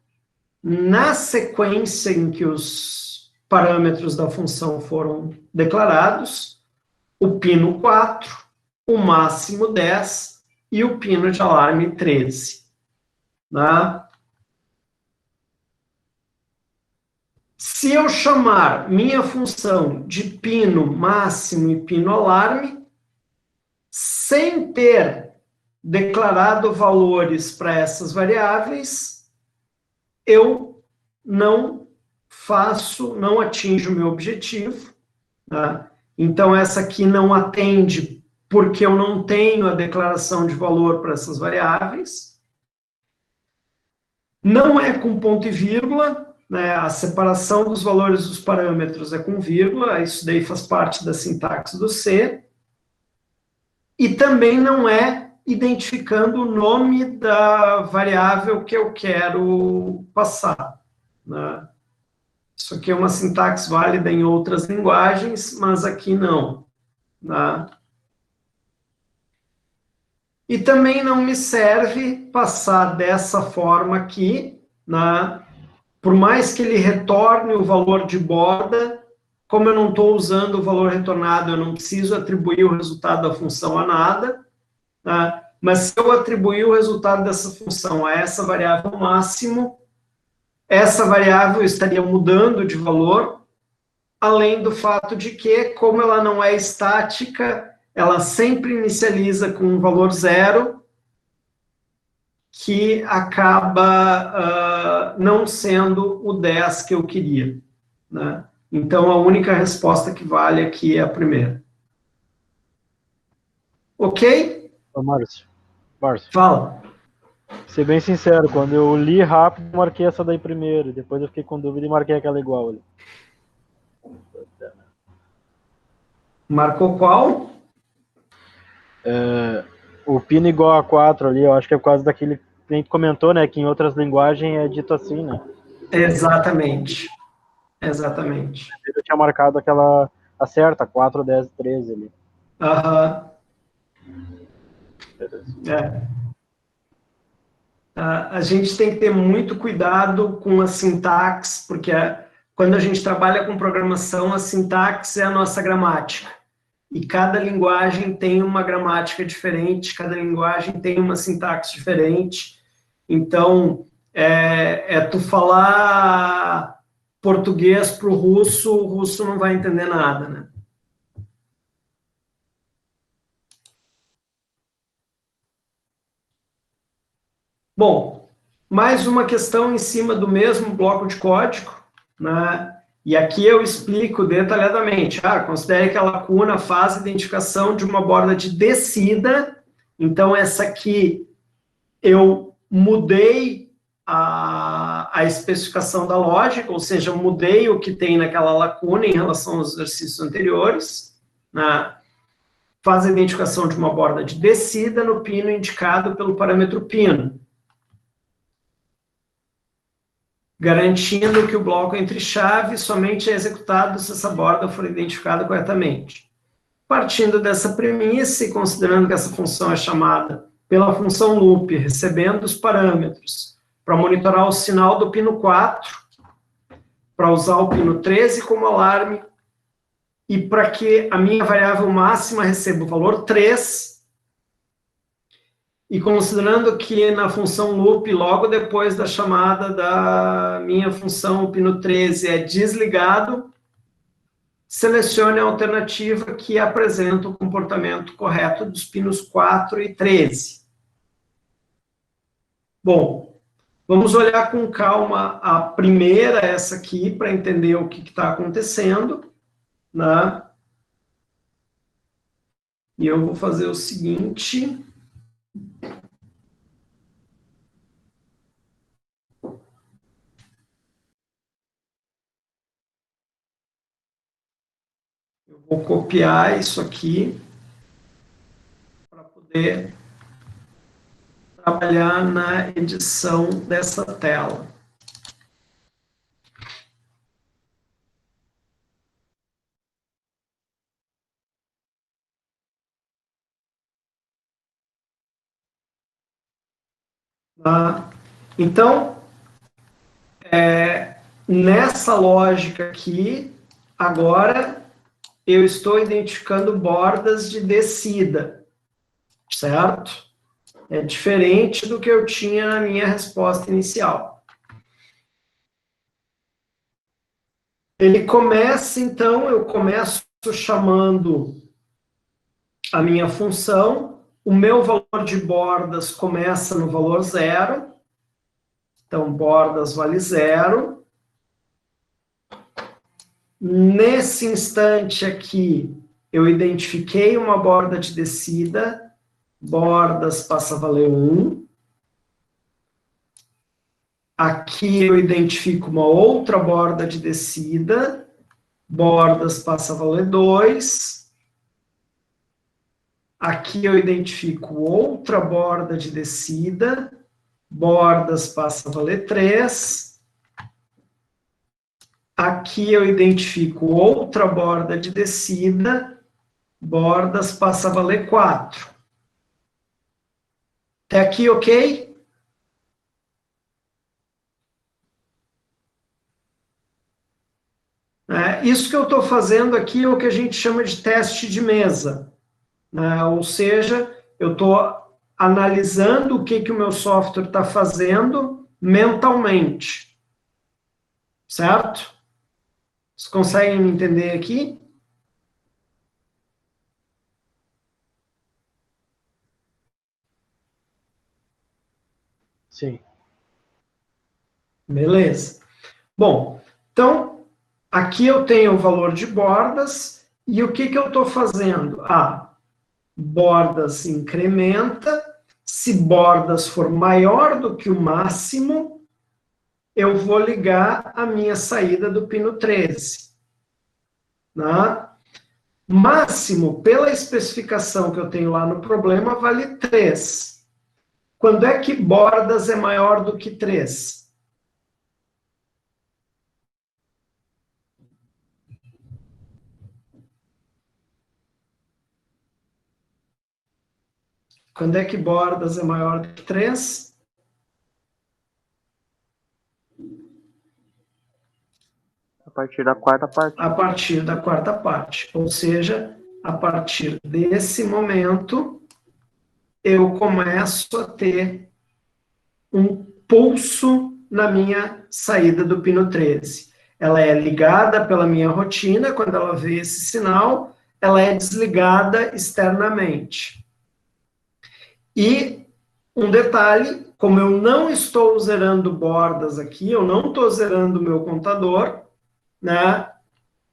na sequência em que os parâmetros da função foram declarados, o pino 4, o máximo 10 e o pino de alarme 13. Né? Se eu chamar minha função de pino máximo e pino alarme, sem ter declarado valores para essas variáveis, eu não atinjo o meu objetivo. Tá? Então, essa aqui não atende porque eu não tenho a declaração de valor para essas variáveis. Não é com ponto e vírgula, né? A separação dos valores dos parâmetros é com vírgula, isso daí faz parte da sintaxe do C. E também não é identificando o nome da variável que eu quero passar. Né? Isso aqui é uma sintaxe válida em outras linguagens, mas aqui não. Né? E também não me serve passar dessa forma aqui, né? Por mais que ele retorne o valor de borda, como eu não estou usando o valor retornado, eu não preciso atribuir o resultado da função a nada. Né? Mas se eu atribuir o resultado dessa função a essa variável máximo, essa variável estaria mudando de valor, além do fato de que, como ela não é estática, ela sempre inicializa com um valor 0, que acaba não sendo o 10 que eu queria. Né? Então, a única resposta que vale aqui é a primeira. Ok? Ô, Márcio. Fala. Ser bem sincero, quando eu li rápido, marquei essa daí primeiro, depois eu fiquei com dúvida e marquei aquela igual ali. Marcou qual? O pino igual a 4 ali, eu acho que é por causa daquele que a gente comentou, né, que em outras linguagens é dito assim, né? Exatamente. Exatamente. Eu tinha marcado aquela acerta, 4, 10, 13 ali. Aham. A gente tem que ter muito cuidado com a sintaxe, porque quando a gente trabalha com programação, a sintaxe é a nossa gramática. E cada linguagem tem uma gramática diferente, cada linguagem tem uma sintaxe diferente. Então, tu falar português para o russo não vai entender nada, né? Bom, mais uma questão em cima do mesmo bloco de código, né? E aqui eu explico detalhadamente. Considere que a lacuna faz identificação de uma borda de descida. Então, essa aqui, eu mudei a especificação da lógica, ou seja, mudei o que tem naquela lacuna em relação aos exercícios anteriores, né? Faz a identificação de uma borda de descida no pino indicado pelo parâmetro pino, garantindo que o bloco entre chave somente é executado se essa borda for identificada corretamente. Partindo dessa premissa e considerando que essa função é chamada pela função loop, recebendo os parâmetros para monitorar o sinal do pino 4, para usar o pino 13 como alarme, e para que a minha variável máxima receba o valor 3, e considerando que na função loop, logo depois da chamada da minha função, o pino 13 é desligado, selecione a alternativa que apresenta o comportamento correto dos pinos 4 e 13. Bom, vamos olhar com calma a primeira, essa aqui, para entender o que está acontecendo, né? E eu vou fazer o seguinte. Eu vou copiar isso aqui para poder trabalhar na edição dessa tela. Então, nessa lógica aqui, agora eu estou identificando bordas de descida, certo? É diferente do que eu tinha na minha resposta inicial. Ele começa, então, eu começo chamando a minha função, o meu valor de bordas começa no valor 0, então bordas vale 0. Nesse instante aqui, eu identifiquei uma borda de descida, bordas passa a valer 1. Aqui eu identifico uma outra borda de descida, bordas passa a valer 2. Aqui eu identifico outra borda de descida, bordas passa a valer 3. Aqui eu identifico outra borda de descida, bordas passa a valer 4. Até aqui, ok? Isso que eu estou fazendo aqui é o que a gente chama de teste de mesa. Ou seja, eu estou analisando o que o meu software está fazendo mentalmente. Certo? Vocês conseguem me entender aqui? Sim. Beleza. Bom, então, aqui eu tenho o valor de bordas, e o que eu estou fazendo? Bordas incrementa, se bordas for maior do que o máximo, eu vou ligar a minha saída do pino 13. Máximo, pela especificação que eu tenho lá no problema, vale 3. Quando é que bordas é maior do que 3? Quando é que bordas é maior do que 3? A partir da quarta parte. A partir da quarta parte. Ou seja, a partir desse momento, eu começo a ter um pulso na minha saída do pino 13. Ela é ligada pela minha rotina, quando ela vê esse sinal, ela é desligada externamente. E um detalhe, como eu não estou zerando bordas aqui, eu não estou zerando o meu contador,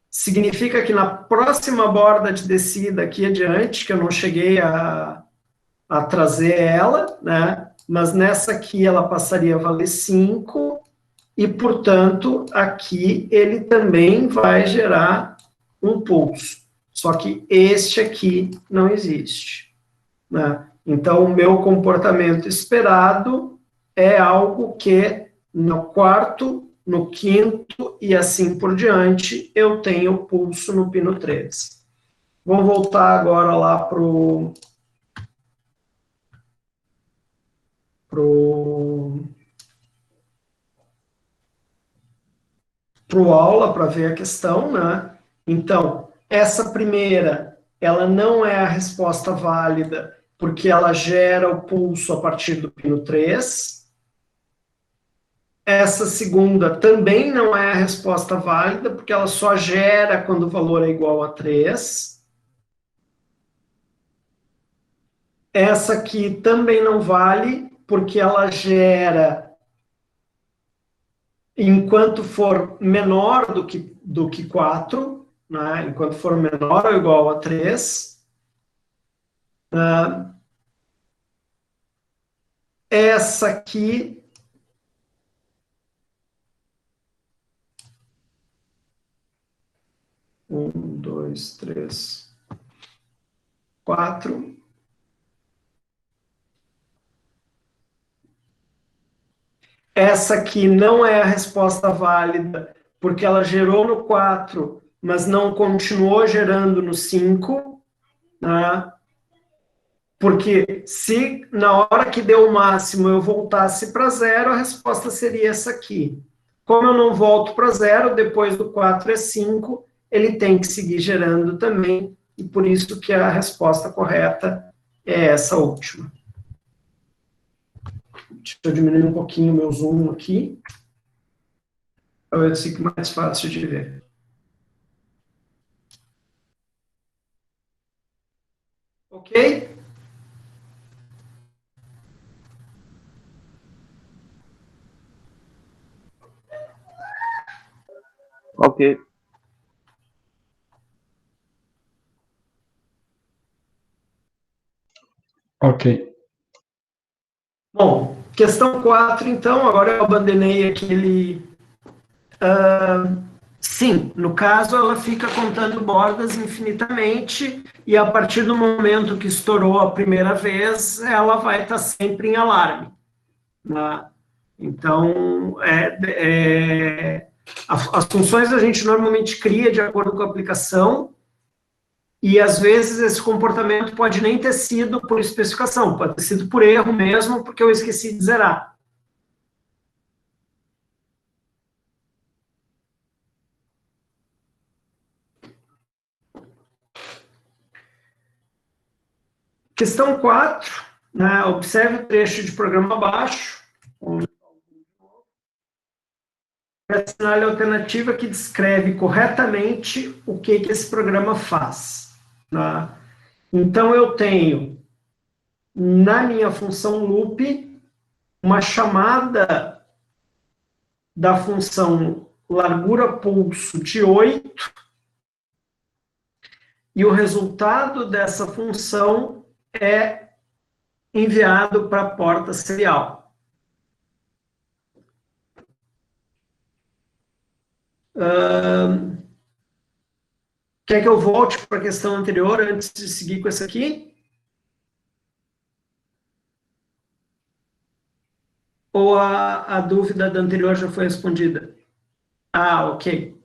significa que na próxima borda de descida aqui adiante, que eu não cheguei a a trazer ela, né? Mas nessa aqui ela passaria a valer 5, e, portanto, aqui ele também vai gerar um pulso. Só que este aqui não existe, né? Então, o meu comportamento esperado é algo que no quarto, no quinto e assim por diante, eu tenho pulso no pino 13. Vamos voltar agora lá para o aula para ver a questão, né? Então, essa primeira, ela não é a resposta válida, porque ela gera o pulso a partir do pino 3. Essa segunda também não é a resposta válida, porque ela só gera quando o valor é igual a 3. Essa aqui também não vale, porque ela gera enquanto for menor do que 4, né? Enquanto for menor ou igual a 3. Essa aqui um, dois, três, 4. Essa aqui não é a resposta válida, porque ela gerou no 4, mas não continuou gerando no 5, né? Porque se na hora que deu o máximo eu voltasse para 0, a resposta seria essa aqui. Como eu não volto para 0, depois do 4 é 5, ele tem que seguir gerando também, e por isso que a resposta correta é essa última. Deixa eu diminuir um pouquinho o meu zoom aqui, para ver se fica mais fácil de ver. Ok? Ok. Ok. Bom, questão 4, então, agora eu abandonei aquele... sim, no caso, ela fica contando bordas infinitamente, e a partir do momento que estourou a primeira vez, ela vai estar sempre em alarme, né? Então, as funções a gente normalmente cria de acordo com a aplicação, e às vezes esse comportamento pode nem ter sido por especificação, pode ter sido por erro mesmo, porque eu esqueci de zerar. Questão 4, né, observe o trecho de programa abaixo, assinale a alternativa que descreve corretamente o que esse programa faz. Tá? Então, eu tenho, na minha função loop, uma chamada da função largura pulso de 8, e o resultado dessa função é enviado para a porta serial. Quer que eu volte para a questão anterior antes de seguir com essa aqui? Ou a dúvida da anterior já foi respondida? Ah, ok.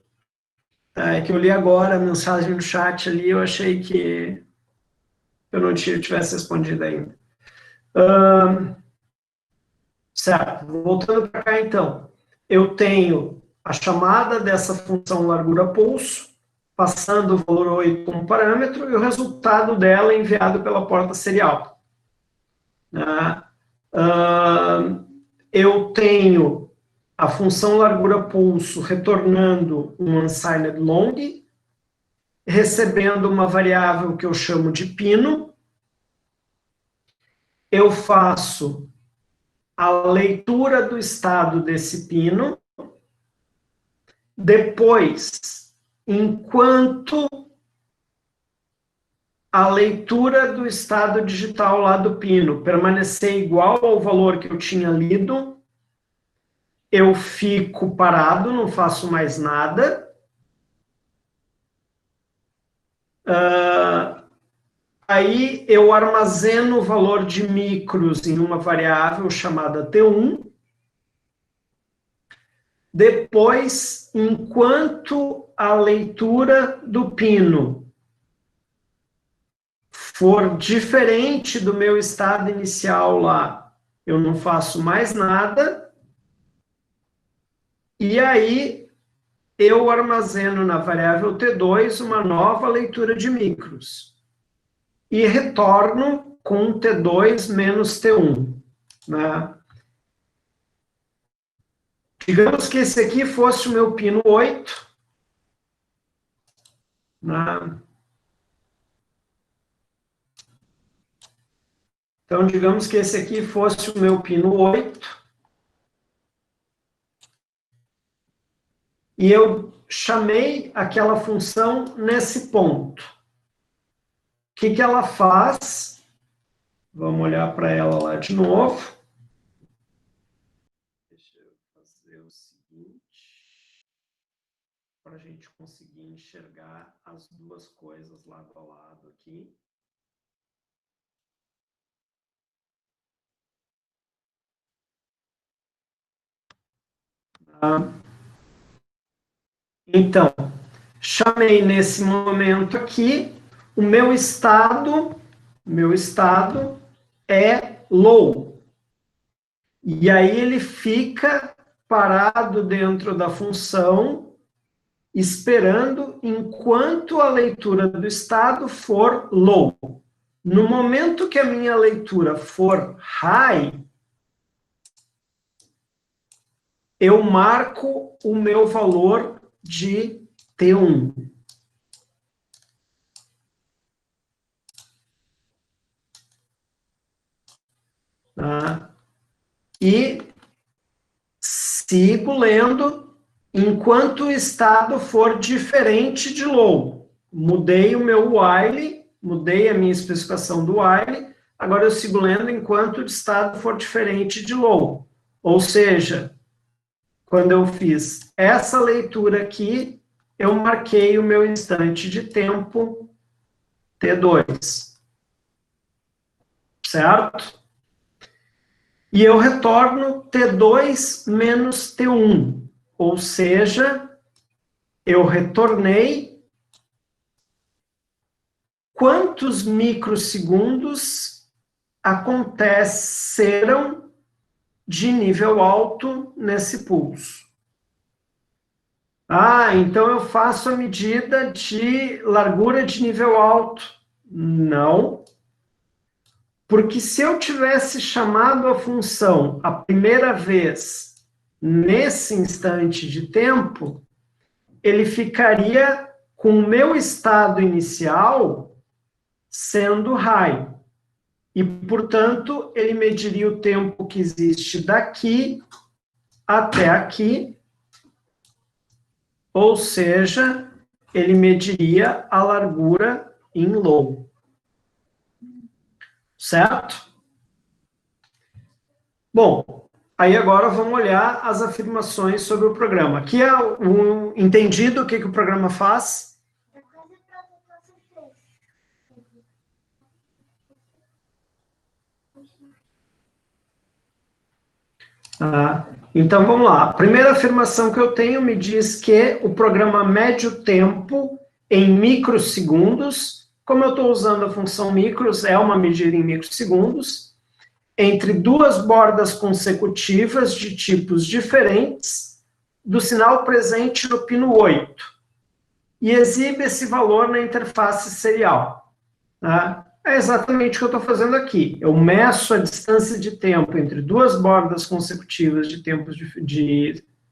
É que eu li agora a mensagem no chat ali, eu achei que eu não tivesse respondido ainda. Certo, voltando para cá então. Eu tenho a chamada dessa função largura pulso, passando o valor 8 como parâmetro, e o resultado dela é enviado pela porta serial. Eu tenho a função largura pulso retornando um unsigned long, recebendo uma variável que eu chamo de pino. Eu faço a leitura do estado desse pino. Depois, enquanto a leitura do estado digital lá do pino permanecer igual ao valor que eu tinha lido, eu fico parado, não faço mais nada. Aí eu armazeno o valor de micros em uma variável chamada T1. Depois, enquanto a leitura do pino for diferente do meu estado inicial lá, eu não faço mais nada. E aí eu armazeno na variável T2 uma nova leitura de micros. E retorno com T2 menos T1. Né? Digamos que esse aqui fosse o meu pino 8. Né? Então, digamos que esse aqui fosse o meu pino 8. E eu chamei aquela função nesse ponto. O que ela faz? Vamos olhar para ela lá de novo. Deixa eu fazer o seguinte, para a gente conseguir enxergar as duas coisas lado a lado aqui. Então, chamei nesse momento aqui, o meu estado é low. E aí ele fica parado dentro da função, esperando enquanto a leitura do estado for low. No momento que a minha leitura for high, eu marco o meu valor de T1. Tá? E sigo lendo enquanto o estado for diferente de low. Mudei o meu while, mudei a minha especificação do while, agora eu sigo lendo enquanto o estado for diferente de low. Ou seja, quando eu fiz essa leitura aqui, eu marquei o meu instante de tempo T2. Certo? E eu retorno T2 menos T1. Ou seja, eu retornei quantos microsegundos aconteceram de nível alto nesse pulso. Ah, então eu faço a medida de largura de nível alto. Não. Porque se eu tivesse chamado a função a primeira vez nesse instante de tempo, ele ficaria com o meu estado inicial sendo high. E, portanto, ele mediria o tempo que existe daqui até aqui, ou seja, ele mediria a largura em low. Certo? Bom, aí agora vamos olhar as afirmações sobre o programa. Aqui é um entendido o que o programa faz. Então vamos lá. A primeira afirmação que eu tenho me diz que o programa mede o tempo em microsegundos. Como eu estou usando a função micros, é uma medida em microsegundos, entre duas bordas consecutivas de tipos diferentes do sinal presente no pino 8, e exibe esse valor na interface serial. Tá? É exatamente o que eu estou fazendo aqui. Eu meço a distância de tempo entre duas bordas consecutivas de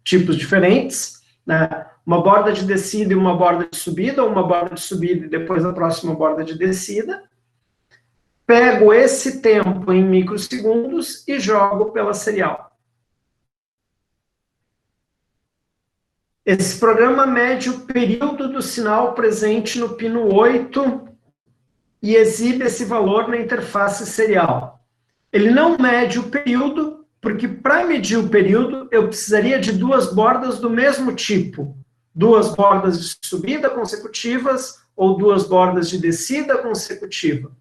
tipos diferentes, né? Uma borda de descida e uma borda de subida, ou uma borda de subida e depois a próxima borda de descida. Pego esse tempo em microsegundos e jogo pela serial. Esse programa mede o período do sinal presente no pino 8 e exibe esse valor na interface serial. Ele não mede o período, porque para medir o período, eu precisaria de duas bordas do mesmo tipo. Duas bordas de subida consecutivas ou duas bordas de descida consecutiva.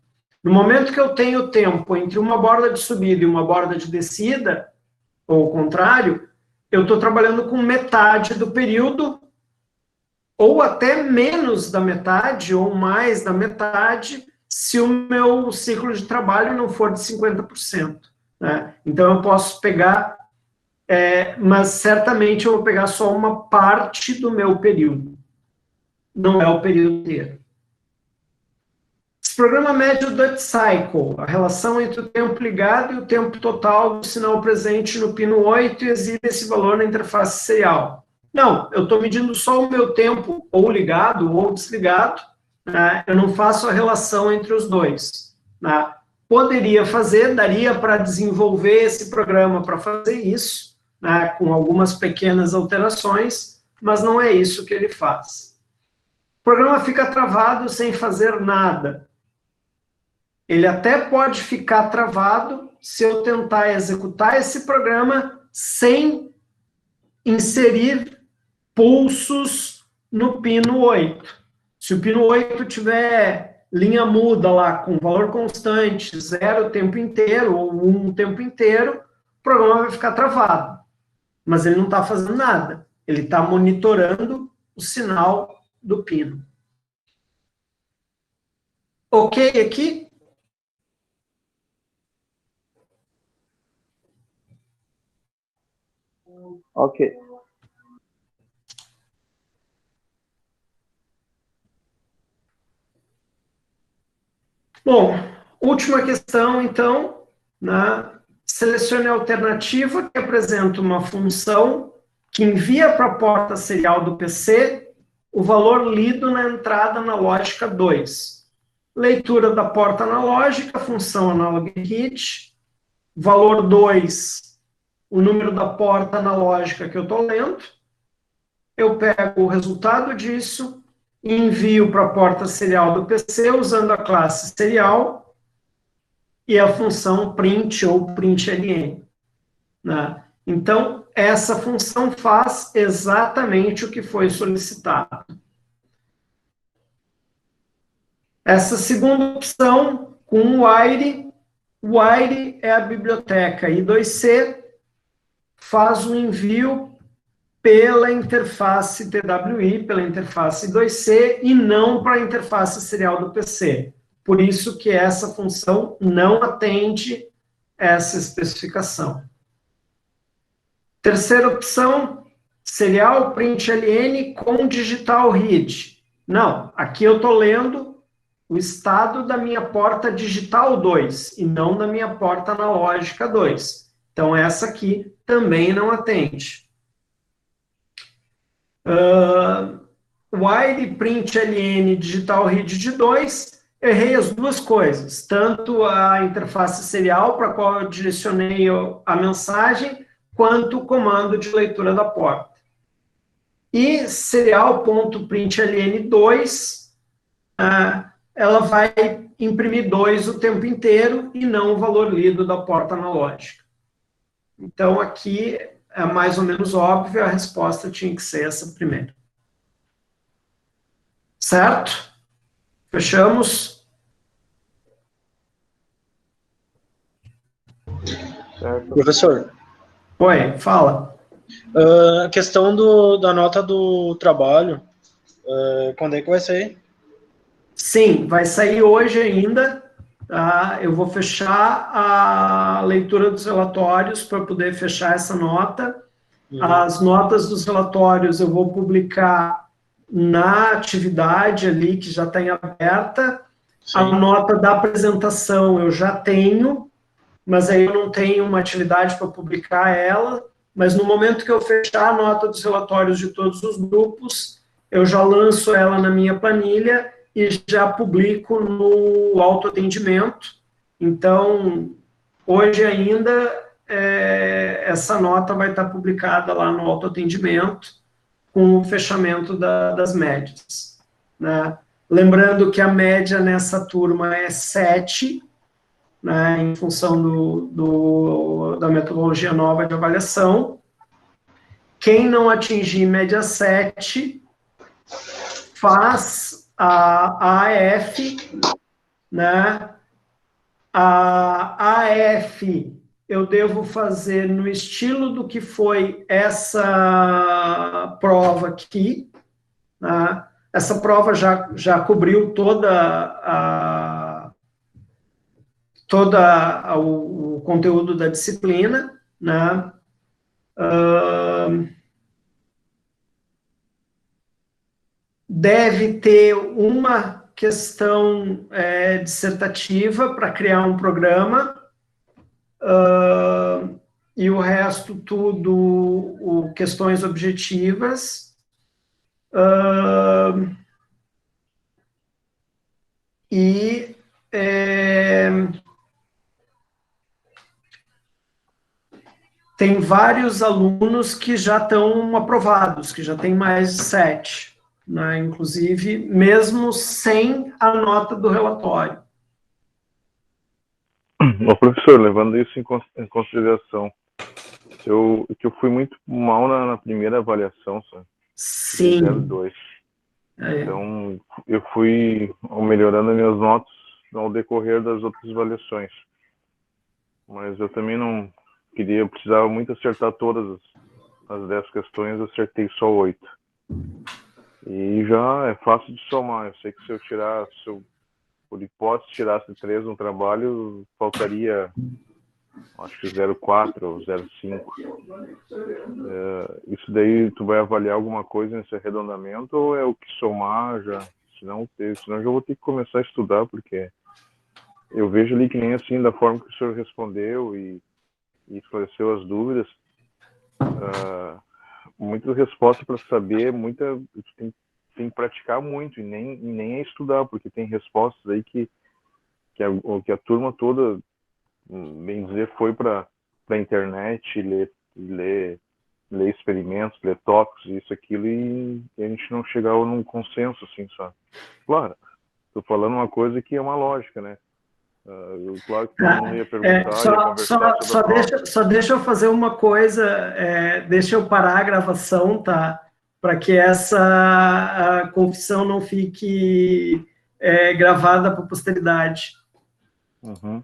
No momento que eu tenho tempo entre uma borda de subida e uma borda de descida, ou o contrário, eu estou trabalhando com metade do período, ou até menos da metade, ou mais da metade, se o meu ciclo de trabalho não for de 50%. Né? Então, eu posso pegar, mas certamente eu vou pegar só uma parte do meu período. Não é o período inteiro. Esse programa mede o duty cycle, a relação entre o tempo ligado e o tempo total do sinal presente no pino 8 e exibe esse valor na interface serial. Não, eu estou medindo só o meu tempo ou ligado ou desligado, né? Eu não faço a relação entre os dois. Né? Poderia fazer, daria para desenvolver esse programa para fazer isso, né? Com algumas pequenas alterações, mas não é isso que ele faz. O programa fica travado sem fazer nada. Ele até pode ficar travado se eu tentar executar esse programa sem inserir pulsos no pino 8. Se o pino 8 tiver linha muda lá, com valor constante, 0 o tempo inteiro, ou 1 o tempo inteiro, o programa vai ficar travado. Mas ele não está fazendo nada. Ele está monitorando o sinal do pino. Ok aqui? Ok. Bom, última questão, então, né? Selecione a alternativa que apresenta uma função que envia para a porta serial do PC o valor lido na entrada analógica 2. Leitura da porta analógica, função analog read, valor 2, o número da porta analógica que eu estou lendo. Eu pego o resultado disso e envio para a porta serial do PC usando a classe serial e a função print ou println. Né? Então, essa função faz exatamente o que foi solicitado. Essa segunda opção, com o wire é a biblioteca I2C, faz o envio pela interface TWI, pela interface I2C, e não para a interface serial do PC. Por isso que essa função não atende essa especificação. Terceira opção, serial println com digital read. Não, aqui eu estou lendo o estado da minha porta digital 2 e não da minha porta analógica 2. Então, essa aqui também não atende. Wire println digital read de 2, errei as duas coisas, tanto a interface serial para a qual eu direcionei a mensagem, quanto o comando de leitura da porta. E serial.println2, ela vai imprimir 2 o tempo inteiro e não o valor lido da porta analógica. Então, aqui é mais ou menos óbvio, a resposta tinha que ser essa primeira. Certo? Fechamos? Certo. Professor, Oi, fala. a questão da nota do trabalho, quando é que vai sair? Sim, vai sair hoje ainda. Tá? Eu vou fechar a leitura dos relatórios para poder fechar essa nota. As notas dos relatórios eu vou publicar na atividade ali que já está em aberta. Sim. A nota da apresentação eu já tenho, mas aí eu não tenho uma atividade para publicar ela. Mas no momento que eu fechar a nota dos relatórios de todos os grupos, eu já lanço ela na minha planilha e já publico no autoatendimento. Então, hoje ainda, essa nota vai estar publicada lá no autoatendimento com o fechamento das médias. Né? Lembrando que a média nessa turma é 7, né, em função da metodologia nova de avaliação. Quem não atingir média 7 faz a AF, né? A AF eu devo fazer no estilo do que foi essa prova aqui, né? Essa prova já cobriu o conteúdo da disciplina, né? Deve ter uma questão dissertativa para criar um programa, e o resto tudo questões objetivas. E tem vários alunos que já estão aprovados, que já têm mais de 7, né? Inclusive, mesmo sem a nota do relatório. Ô, professor, levando isso em consideração, que eu fui muito mal na primeira avaliação, sabe? Sim. 0,2. Então, eu fui melhorando minhas notas ao decorrer das outras avaliações. Mas eu também não precisava muito acertar todas as 10 questões, acertei só 8. E já é fácil de somar. Eu sei que se eu por hipótese, tirasse 3 no trabalho, faltaria, acho que 0,4 ou 0,5. Isso daí, tu vai avaliar alguma coisa nesse arredondamento ou é o que somar já? Senão eu já vou ter que começar a estudar, porque eu vejo ali que nem assim, da forma que o senhor respondeu e esclareceu as dúvidas, muita resposta para saber, tem que praticar muito e nem é estudar, porque tem respostas aí que a turma toda, bem dizer, foi para a internet ler experimentos, ler tópicos, isso, aquilo, e a gente não chegava num consenso, assim, sabe? Claro, estou falando uma coisa que é uma lógica, né? Claro que todo mundo ia perguntar, ia conversar sobre só deixa eu fazer uma coisa, deixa eu parar a gravação, tá? Para que essa confissão não fique gravada para a posteridade. Uhum.